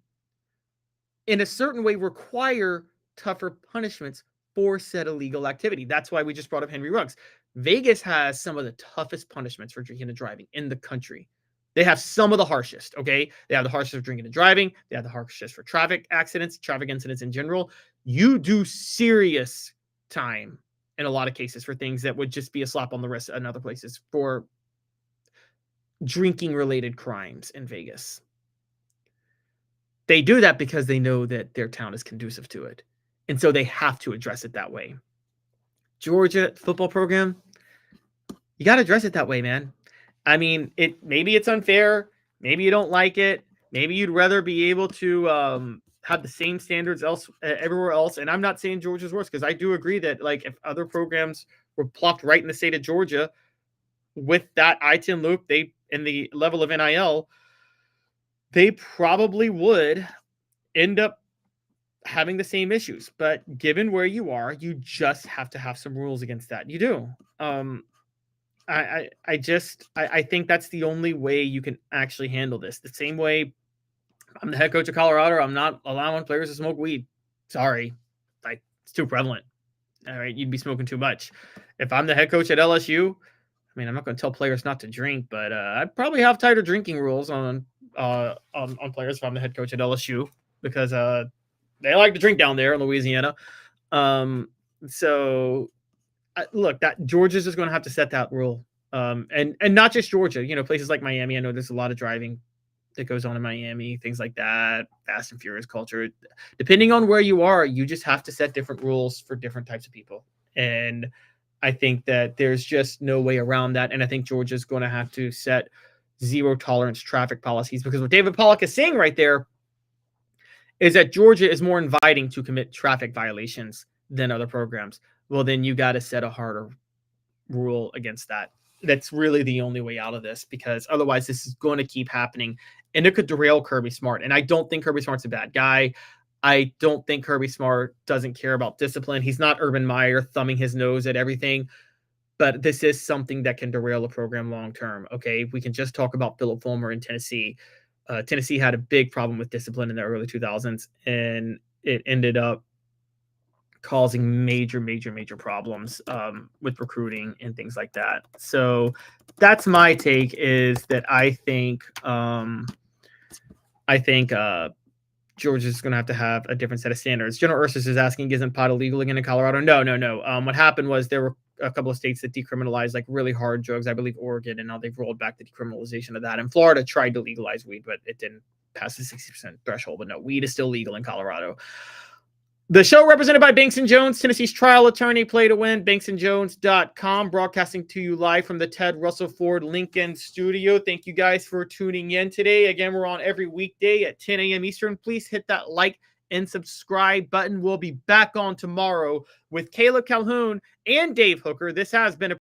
in a certain way require tougher punishments for said illegal activity. That's why we just brought up Henry Ruggs. Vegas has some of the toughest punishments for drinking and driving in the country. They have some of the harshest, okay? They have the harshest for drinking and driving. They have the harshest for traffic incidents in general. You do serious time in a lot of cases for things that would just be a slap on the wrist in other places for drinking-related crimes in Vegas. They do that because they know that their town is conducive to it. And so they have to address it that way. Georgia football program, you got to address it that way, man. I mean, maybe it's unfair. Maybe you don't like it. Maybe you'd rather be able to have the same standards everywhere else. And I'm not saying Georgia's worse, because I do agree that, like, if other programs were plopped right in the state of Georgia with that I-10 loop, in the level of NIL, they probably would end up having the same issues. But given where you are, you just have to have some rules against that. You do. I think that's the only way you can actually handle this. The same way I'm the head coach of Colorado, I'm not allowing players to smoke weed. Sorry. Like, it's too prevalent. All right. You'd be smoking too much. If I'm the head coach at LSU, I mean, I'm not going to tell players not to drink, but I'd probably have tighter drinking rules on players if I'm the head coach at LSU, because they like to drink down there in Louisiana. So look, that Georgia's just going to have to set that rule. And not just Georgia, places like Miami. I know there's a lot of driving that goes on in Miami, things like that, fast and furious culture. Depending on where you are, you just have to set different rules for different types of people. And I think that there's just no way around that. And I think Georgia's going to have to set zero tolerance traffic policies, because what David Pollack is saying right there is that Georgia is more inviting to commit traffic violations than other programs. Well, then you got to set a harder rule against that. That's really the only way out of this, because otherwise this is going to keep happening and it could derail Kirby Smart. And I don't think Kirby Smart's a bad guy. I don't think Kirby Smart doesn't care about discipline. He's not Urban Meyer thumbing his nose at everything, but this is something that can derail a program long-term. Okay. We can just talk about Philip Fulmer in Tennessee. Tennessee had a big problem with discipline in the early 2000s, and it ended up causing major problems with recruiting and things like that. So that's my take, is that I think Georgia's going to have a different set of standards. General Ursus is asking, isn't pot illegal again in Colorado? No. What happened was there were a couple of states that decriminalized like really hard drugs. I believe Oregon, and now they've rolled back the decriminalization of that. And Florida tried to legalize weed, but it didn't pass the 60% threshold. But no, weed is still legal in Colorado. The show represented by Banks & Jones, Tennessee's trial attorney. Play to win, banksandjones.com. Broadcasting to you live from the Ted Russell Ford Lincoln studio. Thank you guys for tuning in today. Again, we're on every weekday at 10 a.m. Eastern. Please hit that like and subscribe button. We'll be back on tomorrow with Caleb Calhoun and Dave Hooker. This has been a